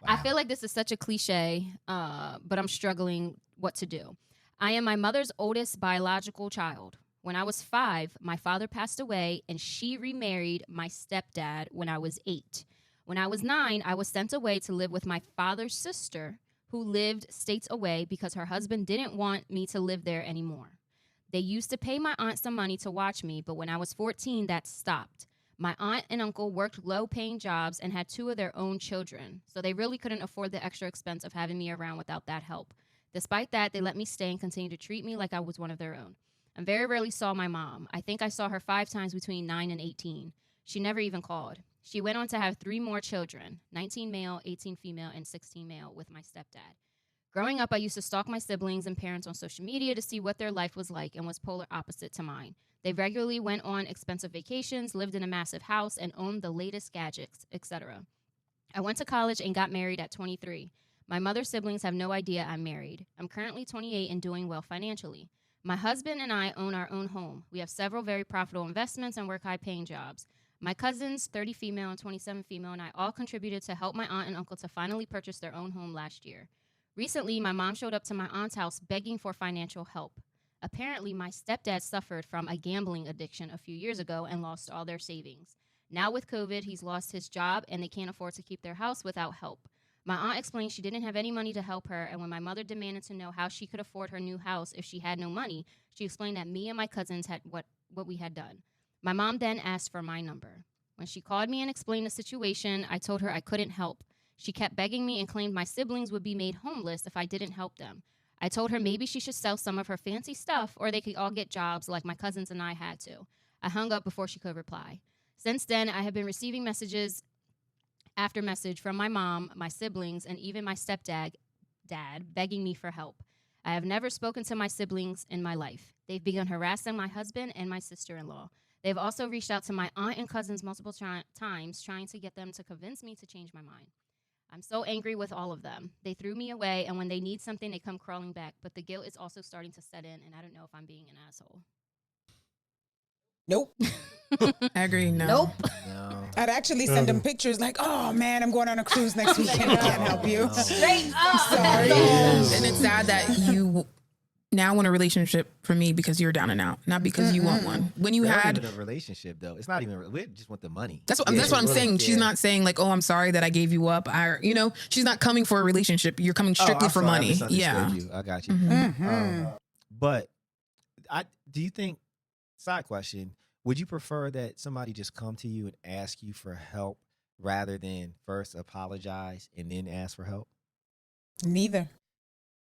I feel like this is such a cliche, but I'm struggling what to do. I am my mother's oldest biological child. When I was 5, my father passed away, and she remarried my stepdad when I was 8. When I was 9, I was sent away to live with my father's sister, who lived states away because her husband didn't want me to live there anymore. They used to pay my aunt some money to watch me, but when I was 14, that stopped. My aunt and uncle worked low-paying jobs and had 2 of their own children, so they really couldn't afford the extra expense of having me around without that help. Despite that, they let me stay and continued to treat me like I was one of their own. I very rarely saw my mom. I think I saw her 5 times between 9 and 18. She never even called. She went on to have 3 more children, 19 male, 18 female, and 16 male, with my stepdad. Growing up, I used to stalk my siblings and parents on social media to see what their life was like and was polar opposite to mine. They regularly went on expensive vacations, lived in a massive house, and owned the latest gadgets, etc. I went to college and got married at 23. My mother's siblings have no idea I'm married. I'm currently 28 and doing well financially. My husband and I own our own home. We have several very profitable investments and work high-paying jobs. My cousins, 30 female and 27 female, and I all contributed to help my aunt and uncle to finally purchase their own home last year. Recently, my mom showed up to my aunt's house begging for financial help. Apparently, my stepdad suffered from a gambling addiction a few years ago and lost all their savings. Now with COVID, he's lost his job and they can't afford to keep their house without help. My aunt explained she didn't have any money to help her, and when my mother demanded to know how she could afford her new house if she had no money, she explained that me and my cousins had what we had done. My mom then asked for my number. When she called me and explained the situation, I told her I couldn't help. She kept begging me and claimed my siblings would be made homeless if I didn't help them. I told her maybe she should sell some of her fancy stuff or they could all get jobs like my cousins and I had to. I hung up before she could reply. Since then, I have been receiving messages after message from my mom, my siblings, and even my stepdad begging me for help. I have never spoken to my siblings in my life. They've begun harassing my husband and my sister-in-law. They've also reached out to my aunt and cousins multiple times, trying to get them to convince me to change my mind. I'm so angry with all of them. They threw me away, and when they need something, they come crawling back. But the guilt is also starting to set in, and I don't know if I'm being an asshole. Nope. I agree. No. Nope. No. I'd actually send them pictures like, oh man, I'm going on a cruise next weekend. I can't help you. Straight up. Sorry. And it's sad that you now want a relationship for me because you're down and out, not because you want one. When you It's not had, even a relationship though. It's not even. We just want the money. that's what I'm saying. She's not saying like, oh, I'm sorry that I gave you up. She's not coming for a relationship. You're coming strictly I'm for sorry, I money. misunderstood Yeah. you. I got you. Mm-hmm. But do you think? Side question: would you prefer that somebody just come to you and ask you for help rather than first apologize and then ask for help? Neither.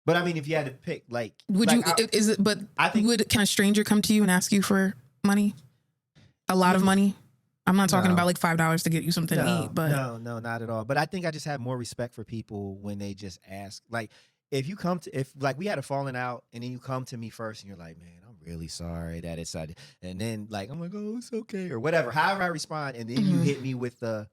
But I mean, if you had to pick, like, Would like, you? Is it? But I think can a stranger come to you and ask you for money? A lot of money. I'm not talking No. about like $5 to get you something to eat, but no, not at all. But I think I just have more respect for people when they just ask. Like, if you come to, if like we had a falling out and then you come to me first and you're like, man, I'm really sorry that it's, and then like I'm like, oh, it's okay or whatever. However I respond, and then you hit me with the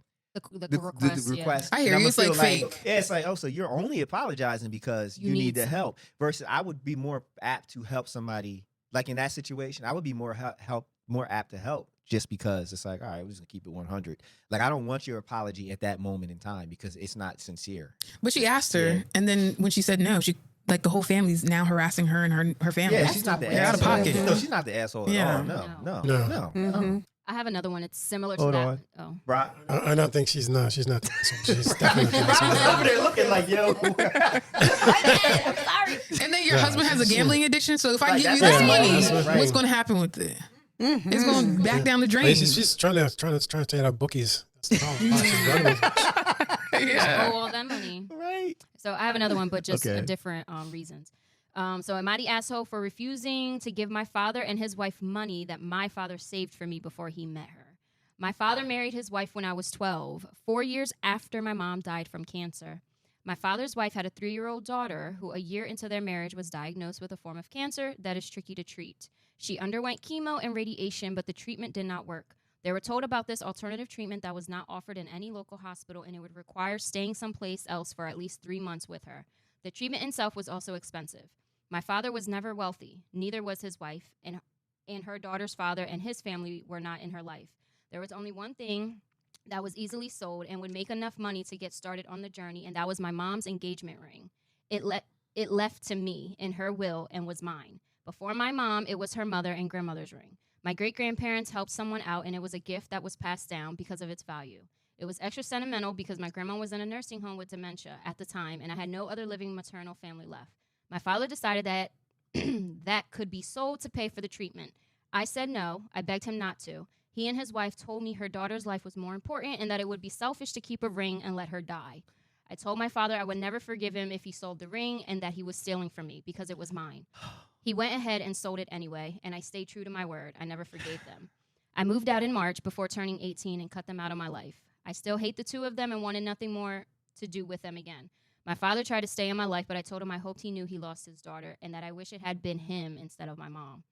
request. request. I hear and you. I'ma It's like feel fake. Yeah, it's like, oh, so you're only apologizing because you need the help. Versus, I would be more apt to help somebody. Like in that situation, I would be more apt to help just because it's like, all right, we're just gonna keep it 100. Like I don't want your apology at that moment in time because it's not sincere. But she asked her, Yeah. and then when she said no, she like the whole family's now harassing her and her family. Yeah, she's not the They're out asshole. of pocket. No, she's not the asshole Yeah. at all. No. Mm-hmm. I have another one. It's similar to Hold that. on. Oh. Brock, I don't think she's not. She's not. She's definitely not. Brock's over there looking like, yo. I'm sorry. And then your husband has a gambling addiction. So if I Right, give you that's this right. money, That's right. what's going to happen with it? It's going back down the drain. She's trying to stay out of bookies. That's the problem. She's running with- Owe all that money. Right. So I have another one, but just Okay. different reasons. So am I the asshole for refusing to give my father and his wife money that my father saved for me before he met her? My father married his wife when I was 12, 4 years after my mom died from cancer. My father's wife had a 3-year-old daughter who a year into their marriage was diagnosed with a form of cancer that is tricky to treat. She underwent chemo and radiation, but the treatment did not work. They were told about this alternative treatment that was not offered in any local hospital, and it would require staying someplace else for at least 3 months with her. The treatment itself was also expensive. My father was never wealthy, neither was his wife, and her daughter's father and his family were not in her life. There was only one thing that was easily sold and would make enough money to get started on the journey, and that was my mom's engagement ring. It left to me in her will and was mine. Before my mom, it was her mother and grandmother's ring. My great-grandparents helped someone out, and it was a gift that was passed down because of its value. It was extra sentimental because my grandma was in a nursing home with dementia at the time, and I had no other living maternal family left. My father decided that that could be sold to pay for the treatment. I said no. I begged him not to. He and his wife told me her daughter's life was more important and that it would be selfish to keep a ring and let her die. I told my father I would never forgive him if he sold the ring and that he was stealing from me because it was mine. He went ahead and sold it anyway, and I stayed true to my word. I never forgave them. I moved out in March before turning 18 and cut them out of my life. I still hate the two of them and wanted nothing more to do with them again. My father tried to stay in my life, but I told him I hoped he knew he lost his daughter and that I wish it had been him instead of my mom.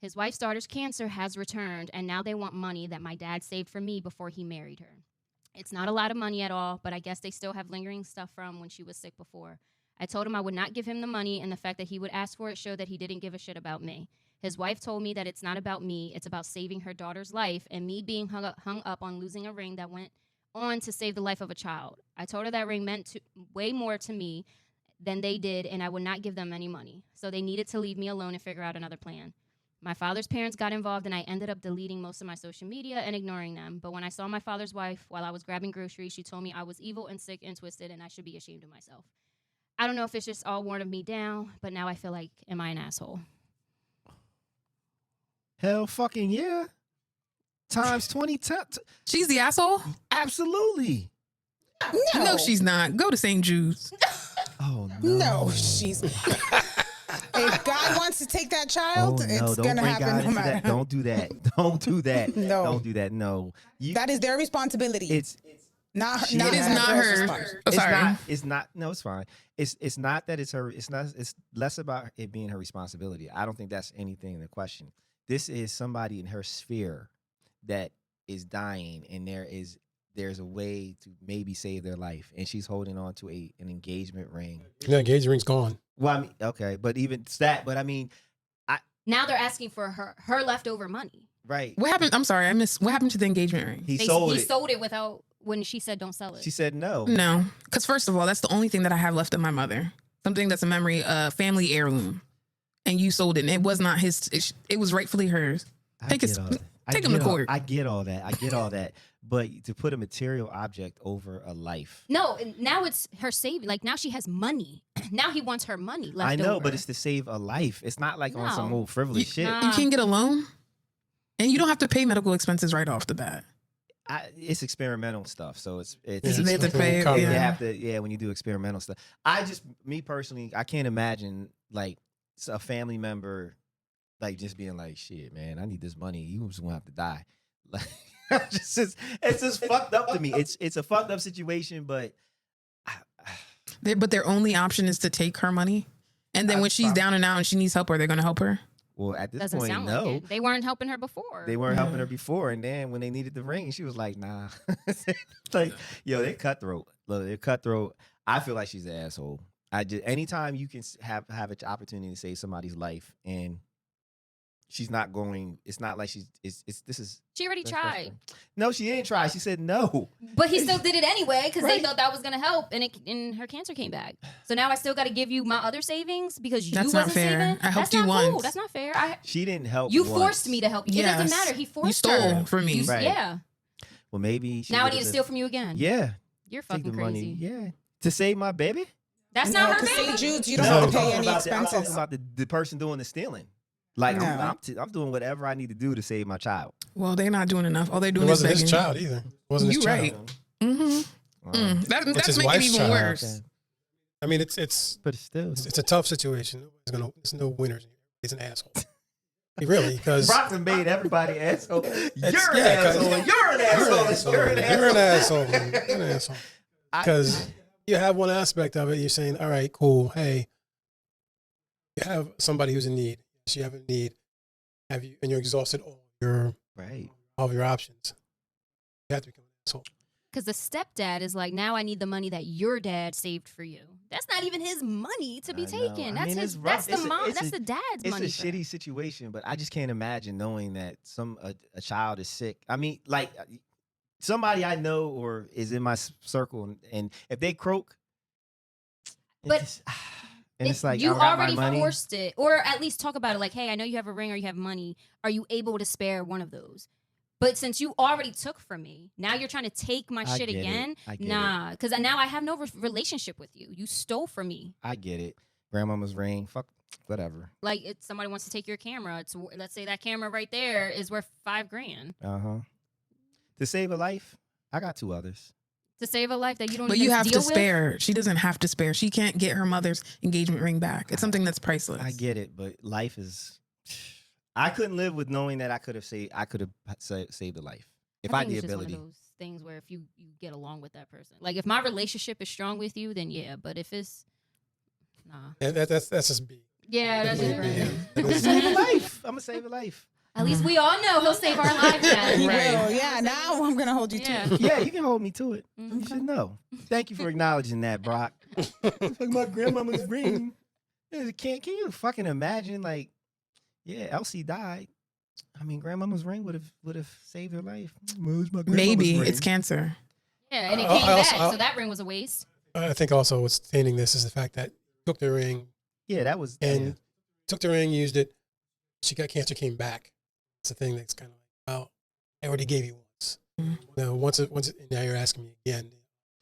His wife's daughter's cancer has returned, and now they want money that my dad saved for me before he married her. It's not a lot of money at all, but I guess they still have lingering stuff from when she was sick before. I told him I would not give him the money, and the fact that he would ask for it showed that he didn't give a shit about me. His wife told me that it's not about me, it's about saving her daughter's life, and me being hung up on losing a ring that went on to save the life of a child. I told her that ring meant way more to me than they did, and I would not give them any money. So they needed to leave me alone and figure out another plan. My father's parents got involved, and I ended up deleting most of my social media and ignoring them. But when I saw my father's wife while I was grabbing groceries, she told me I was evil and sick and twisted, and I should be ashamed of myself. I don't know if it's just all worn me down, but now I feel like, am I an asshole? Hell fucking yeah. Times 20. She's the asshole? Absolutely. No, she's not. Go to St. Jude's. Oh, no. No, she's. If God wants to take that child, it's going to happen no matter. Don't do that. Don't do that. No. Don't do that. No. That is their responsibility. It's not her. It is not her. Oh, sorry. It's not. No, it's fine. It's not that it's her. It's not. It's less about it being her responsibility. I don't think that's anything in the question. This is somebody in her sphere that is dying, and there's a way to maybe save their life, and she's holding on to an engagement ring. The engagement ring's gone. Well, I mean, okay, but even that. But I mean, Now they're asking for her leftover money. right? What happened? I'm sorry, I missed. What happened to the engagement ring? He He sold it without when she said don't sell it. She said no. No, because first of all, that's the only thing that I have left of my mother. Something that's a memory, family heirloom, and you sold it. And it was not his. It was rightfully hers. Take him to court. I get all that. But to put a material object over a life. No, now it's her saving. Like now she has money. Now he wants her money left I know, over. but it's to save a life. It's not like on some No. old frivolous shit. You can't get a loan, and you don't have to pay medical expenses right off the bat. It's experimental stuff, so it's They have to pay. Cover. you Yeah. have to when you do experimental stuff. Me personally, I can't imagine like a family member like just being like, shit, man, I need this money. You just gonna have to die. Like it's just fucked up to me. It's a fucked up situation, but But their only option is to take her money, and then when she's down and out and she needs help, are they going to help her? well, at this Doesn't point, sound no. like it. They weren't helping her before. They weren't helping her before, and then when they needed the ring, she was like, "Nah." Like, yo, they're cutthroat. Look, they're cutthroat. I feel like she's an asshole. Anytime you can have an opportunity to save somebody's life, and she's not going. It's not like this is. She already tried, No, she didn't try. She said no. but he still did it anyway because Right. they thought that was gonna help, and her cancer came back. So now I still got to give you my other savings because you That's not wasn't fair. saving. I helped That's you not cool. once. That's not fair. She didn't help. You once. forced me to help you. It Yes. doesn't matter. He forced You stole her. from me. Right. Yeah. Well, maybe she Now I would've need to said- steal from you again. Yeah, You're take fucking the crazy. money. Yeah, to save my baby. That's No, not her because baby. St. Jude's, you don't No, have I'm to pay talking any about I'm talking expenses. about the person doing the stealing. Like No. I'm doing whatever I need to do to save my child. Well, they're not doing enough. All they're It doing is wasn't his begging. child either. It wasn't his You child. right. Mm-hmm. That's his making it wife's even child. worse. I mean, it's But still, a tough situation. There's no winners. He's an asshole. He really, because Brock done made everybody asshole. You're an yeah, 'cause- asshole. You're an asshole. You're an asshole. You're an asshole. Man. You're an asshole. Because you have one aspect of it. You're saying, all right, cool. Hey, you have somebody who's in need. So you have a need. And you're exhausted all of your options. You have to become an asshole. Because the stepdad is like, now I need the money that your dad saved for you. That's not even his money to be I know. taken. I That's mean, his. it's rough. That's the It's a- mom. it's That's a- the dad's It's money. a for him. shitty situation, but I just can't imagine knowing that a child is sick. I mean, like somebody I know or is in my circle, and if they croak, But it's like you I got already my money. forced it, or at least talk about it. Like, hey, I know you have a ring or you have money. Are you able to spare one of those? But since you already took from me, now you're trying to take my I shit get it. again. I get Nah, because now I have no relationship with you. You stole from me. I get it. Grandmama's ring. Fuck, whatever. Like, somebody wants to take your camera. Let's say that camera right there is worth $5,000 To save a life, I got 2 others. to save a life that you don't. But even you have deal to with? spare. She doesn't have to spare. She can't get her mother's engagement ring back. It's something that's priceless. I get it, but life is. I couldn't live with knowing that I could have saved a life if I had think the it's just one ability. of those things where if you get along with that person, like if my relationship is strong with you, then yeah. But if it's nah, And that's just big. yeah, that's That's just big. right. I'm gonna save a life. I'm gonna save a life. At least we all know he'll save our lives. Then. He Right. will. Yeah. Now I'm gonna hold you Yeah. to it. Yeah, you can hold me to it. Mhm. You should know. Thank you for acknowledging that, Brock. It's like my grandmama's ring. Can you fucking imagine? Like, yeah, Elsie died. I mean, grandmama's ring would have saved her life. Where's my grandmama's Maybe ring? it's cancer. Yeah, and it I came also- back, so that ring was a waste. I think also what's tainting this is the fact that took the ring Yeah, that was. and took the ring, used it. She got cancer, came back. It's a thing that's kind of like, well, I already gave you once. Now once now you're asking me again.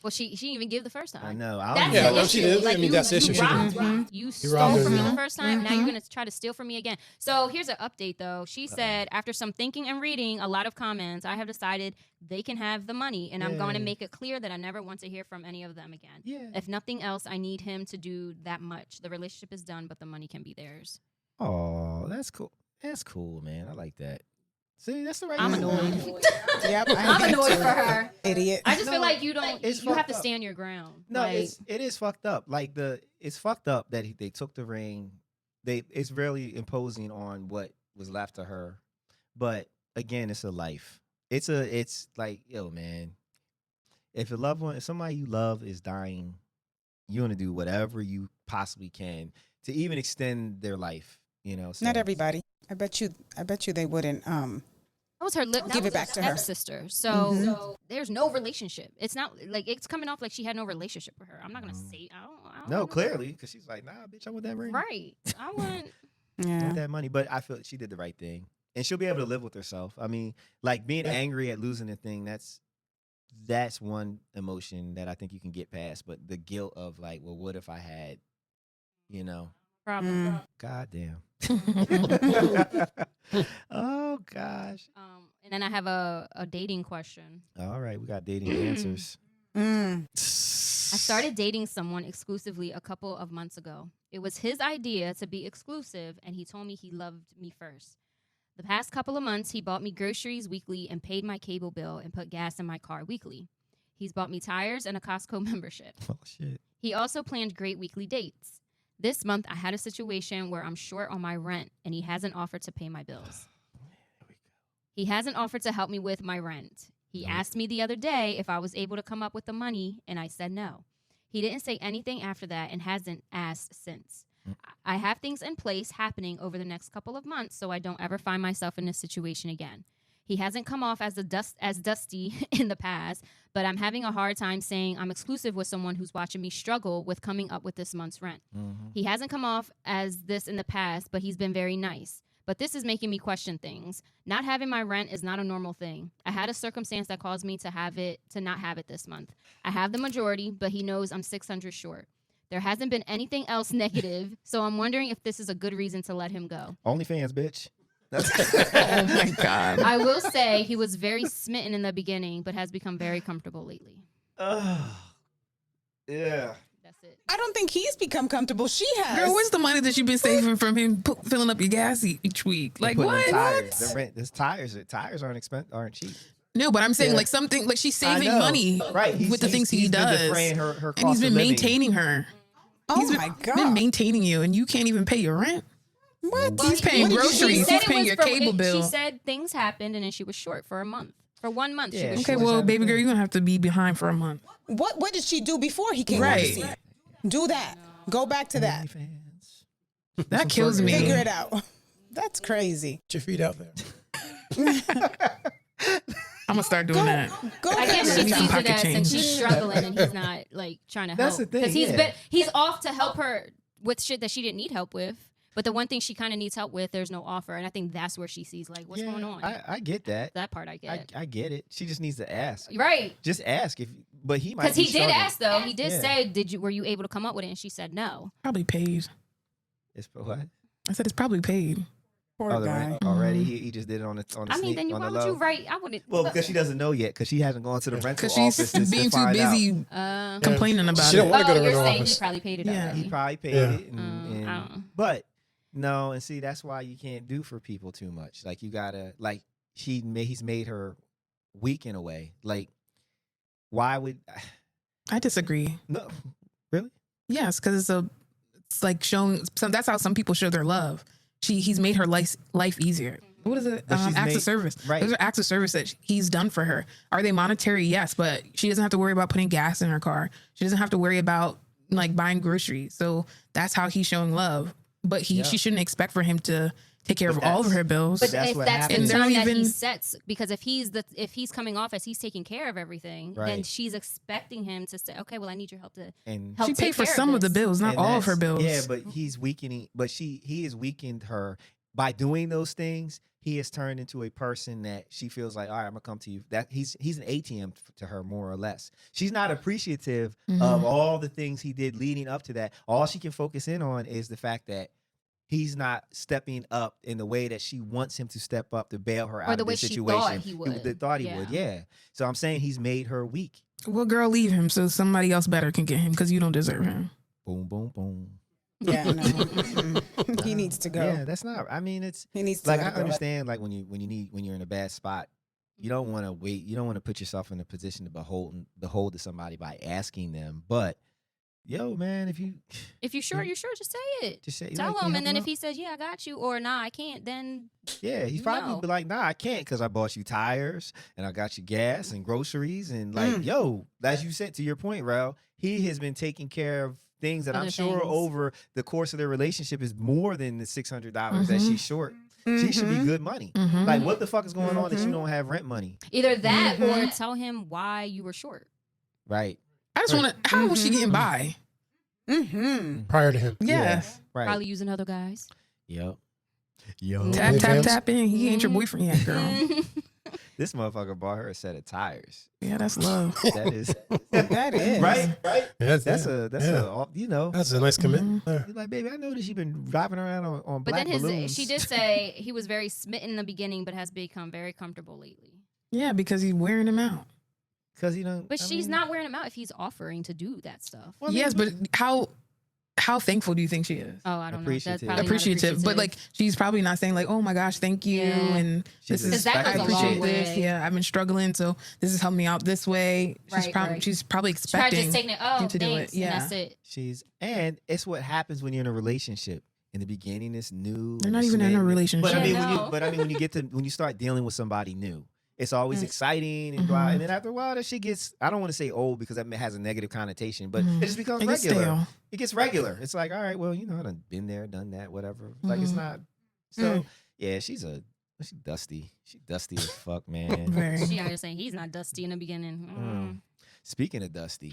Well, she didn't even give the first time. I know. That's I don't Yeah, the know. no, issue. she did. Like, I mean, that's the issue. You She robbed, did. you You stole robbed her, from me yeah. the first time. Now you're gonna try to steal from me again. So here's an update, though. She said, after some thinking and reading a lot of comments, I have decided they can have the money, and I'm going to Yeah. make it clear that I never want to hear from any of them again. Yeah. If nothing else, I need him to do that much. The relationship is done, but the money can be theirs. Oh, that's cool. That's cool, man. I like that. See, that's the right. I'm move. annoyed. Yep. I'm annoyed for her. Idiot. I just feel No, like you don't. it's You have to fucked up. stand your ground. No, like, it is fucked up. Like it's fucked up that they took the ring. It's really imposing on what was left of her. But again, it's a life. It's like, yo, man. If a loved one, if somebody you love is dying, you're gonna do whatever you possibly can to even extend their life. You know, so, Not everybody. I bet you they wouldn't. That was her lip. Give it back to her. Sister. So there's no relationship. It's not like it's coming off like she had no relationship with her. I'm not gonna say. I don't No, know. clearly, because she's like, nah, bitch, I want that ring. Right. I want. I Yeah. want that money. But I feel she did the right thing, and she'll be able to live with herself. I mean, like being angry at losing a thing. That's one emotion that I think you can get past. But the guilt of like, well, what if I had, you know, Problem. God damn. Oh gosh. And then I have a dating question. All right, we got dating answers. Mm. I started dating someone exclusively a couple of months ago. It was his idea to be exclusive, and he told me he loved me first. The past couple of months, he bought me groceries weekly and paid my cable bill and put gas in my car weekly. He's bought me tires and a Costco membership. Oh shit. He also planned great weekly dates. This month, I had a situation where I'm short on my rent, and he hasn't offered to pay my bills. He hasn't offered to help me with my rent. He asked me the other day if I was able to come up with the money, and I said no. He didn't say anything after that and hasn't asked since. I have things in place happening over the next couple of months so I don't ever find myself in this situation again. He hasn't come off as dusty in the past, but I'm having a hard time saying I'm exclusive with someone who's watching me struggle with coming up with this month's rent. He hasn't come off as this in the past, but he's been very nice. But this is making me question things. Not having my rent is not a normal thing. I had a circumstance that caused me to not have it this month. I have the majority, but he knows I'm $600 short. There hasn't been anything else negative, so I'm wondering if this is a good reason to let him go. OnlyFans, bitch. Oh my God. I will say he was very smitten in the beginning, but has become very comfortable lately. Yeah. That's it. I don't think he's become comfortable. She has. Girl, where's the money that you've been saving from him filling up your gas each week? Like Putting what? in tires. The rent. There's tires aren't cheap. No, but I'm saying Yeah. like something like she's I saving know. money Right. with the things he he's been does, defraying her and cost he's been of living. maintaining her. Oh He's my God. been maintaining you, and you can't even pay your rent. What? He's paying What did you groceries. say? He's paying your cable bill. She said things happened, and then she was short for a month. For 1 month, she Yeah. was Okay, short. well, baby girl, you're gonna have to be behind for a month. What did she do before he came Right. on the scene? Do that. Go back to that. OnlyFans. That kills me. Figure it out. That's crazy. Get your feet out there. I'm gonna start doing that. Go I figure guess she it Need some sees out. it pocket as change. since she's struggling and he's not like trying to help. That's the thing, Because yeah. he's off to help her with shit that she didn't need help with. But the one thing she kind of needs help with, there's no offer, and I think that's where she sees like, what's going on? I get that. That part I get. I get it. She just needs to ask. Right. Just ask if. But he might. Because he be did struggling. ask though. He did Yeah. say, were you able to come up with it? And she said no. Probably paid. It's what? I said it's probably paid. Poor Oh, the guy. rent already. He just did it on the. I mean, then on why the would you low. write? I wouldn't. Well, because she doesn't know yet, because she hasn't gone to the rental Because office she's to being too find busy Uh, complaining about She don't it. want to go to oh, the you're rental saying he office. probably paid it Yeah. out. already. He probably paid Yeah. it, and, I don't know. but no, and see that's why you can't do for people too much. Like you gotta like he's made her weak in a way. Like why would I disagree. no really? Yes, because it's like showing. That's how some people show their love. He's made her life easier. What is it? But she's Acts made- of service. right. Those are acts of service that he's done for her. Are they monetary? Yes, but she doesn't have to worry about putting gas in her car. She doesn't have to worry about like buying groceries. So that's how he's showing love. But she shouldn't expect for him to take care But of all of that's- her bills. But That's if what that's the happens. And they're tone not that he even- sets, because if he's coming off as he's taking care of everything, then Right. she's expecting him to say, okay, well, I need your help to And help she take paid for care some of the this. bills, not and all of her that's- bills. Yeah, but he's weakening. But he has weakened her by doing those things. He has turned into a person that she feels like, all right, I'm gonna come to you. That he's an ATM to her more or less. She's not appreciative of all the things he did leading up to that. All she can focus in on is the fact that he's not stepping up in the way that she wants him to step up to bail her out the of way this she situation. thought he would. They thought he would, yeah. So I'm saying he's made her weak. Well, girl, leave him so somebody else better can get him because you don't deserve him. Boom, boom, boom. Yeah, no. Mm-mm. He needs to go. Yeah, that's not. I mean, it's He needs to like let I it go. understand. Like when you're in a bad spot, you don't want to wait. You don't want to put yourself in a position to behold to somebody by asking them. But yo, man, if If you're sure, you're sure. Just say it. just say Tell like, can him, you and then help if he says, "Yeah, I got you," or "Nah, I can't," then yeah, he's probably No. be like, nah, I can't because I bought you tires and I got you gas and groceries and like, yo, as you said to your point, Rell, he has been taking care of things that I'm Other sure things. over the course of their relationship is more than the $600 that she's short. She should be good money. Like, what the fuck is going on that you don't have rent money? either that or tell him why you were short. Right. I just want to. How was she getting by? Mm-hmm. Prior to him. Yes. Right. Probably using other guys. Yep. Yo. Tap, tap, OnlyFans? tap in. He ain't your boyfriend yet, girl. This motherfucker bought her a set of tires. Yeah, that's love. That is That is. right. Yeah, That's yeah. a you know. That's a nice commitment. there. You're like, baby, I noticed you've been driving around on But black then balloons. she did say he was very smitten in the beginning, but has become very comfortable lately. Yeah, because he's wearing him out. because you know. But she's not wearing him out if he's offering to do that stuff. Well, I mean, Yes, but how thankful do you think she is? Oh, I don't know. That's Appreciative. probably not Appreciative, but like she's probably not saying like, "Oh my gosh, thank you," Yeah. and She's this is that I goes a appreciate long this. way. Yeah, I've been struggling, so this has helped me out this way. Right. She's probably She probably expecting. just taking it. Oh, him to do it. thanks. Yeah. And that's it. and it's what happens when you're in a relationship. In the beginning, it's new. They're and not it's even in a smitten. relationship. But I mean, Yeah, when you get to when you start dealing with somebody new, it's always Mm. exciting and blah. And then after a while, that shit gets. I don't want to say old because that has a negative connotation, but Mhm. it just becomes It gets regular. stale. It gets regular. It's like, all right, well, you know, I've been there, done that, whatever. Like it's Mhm. not. So yeah, she's dusty. She dusty as fuck, man. Very. She out here saying he's not dusty in the beginning. Speaking of dusty,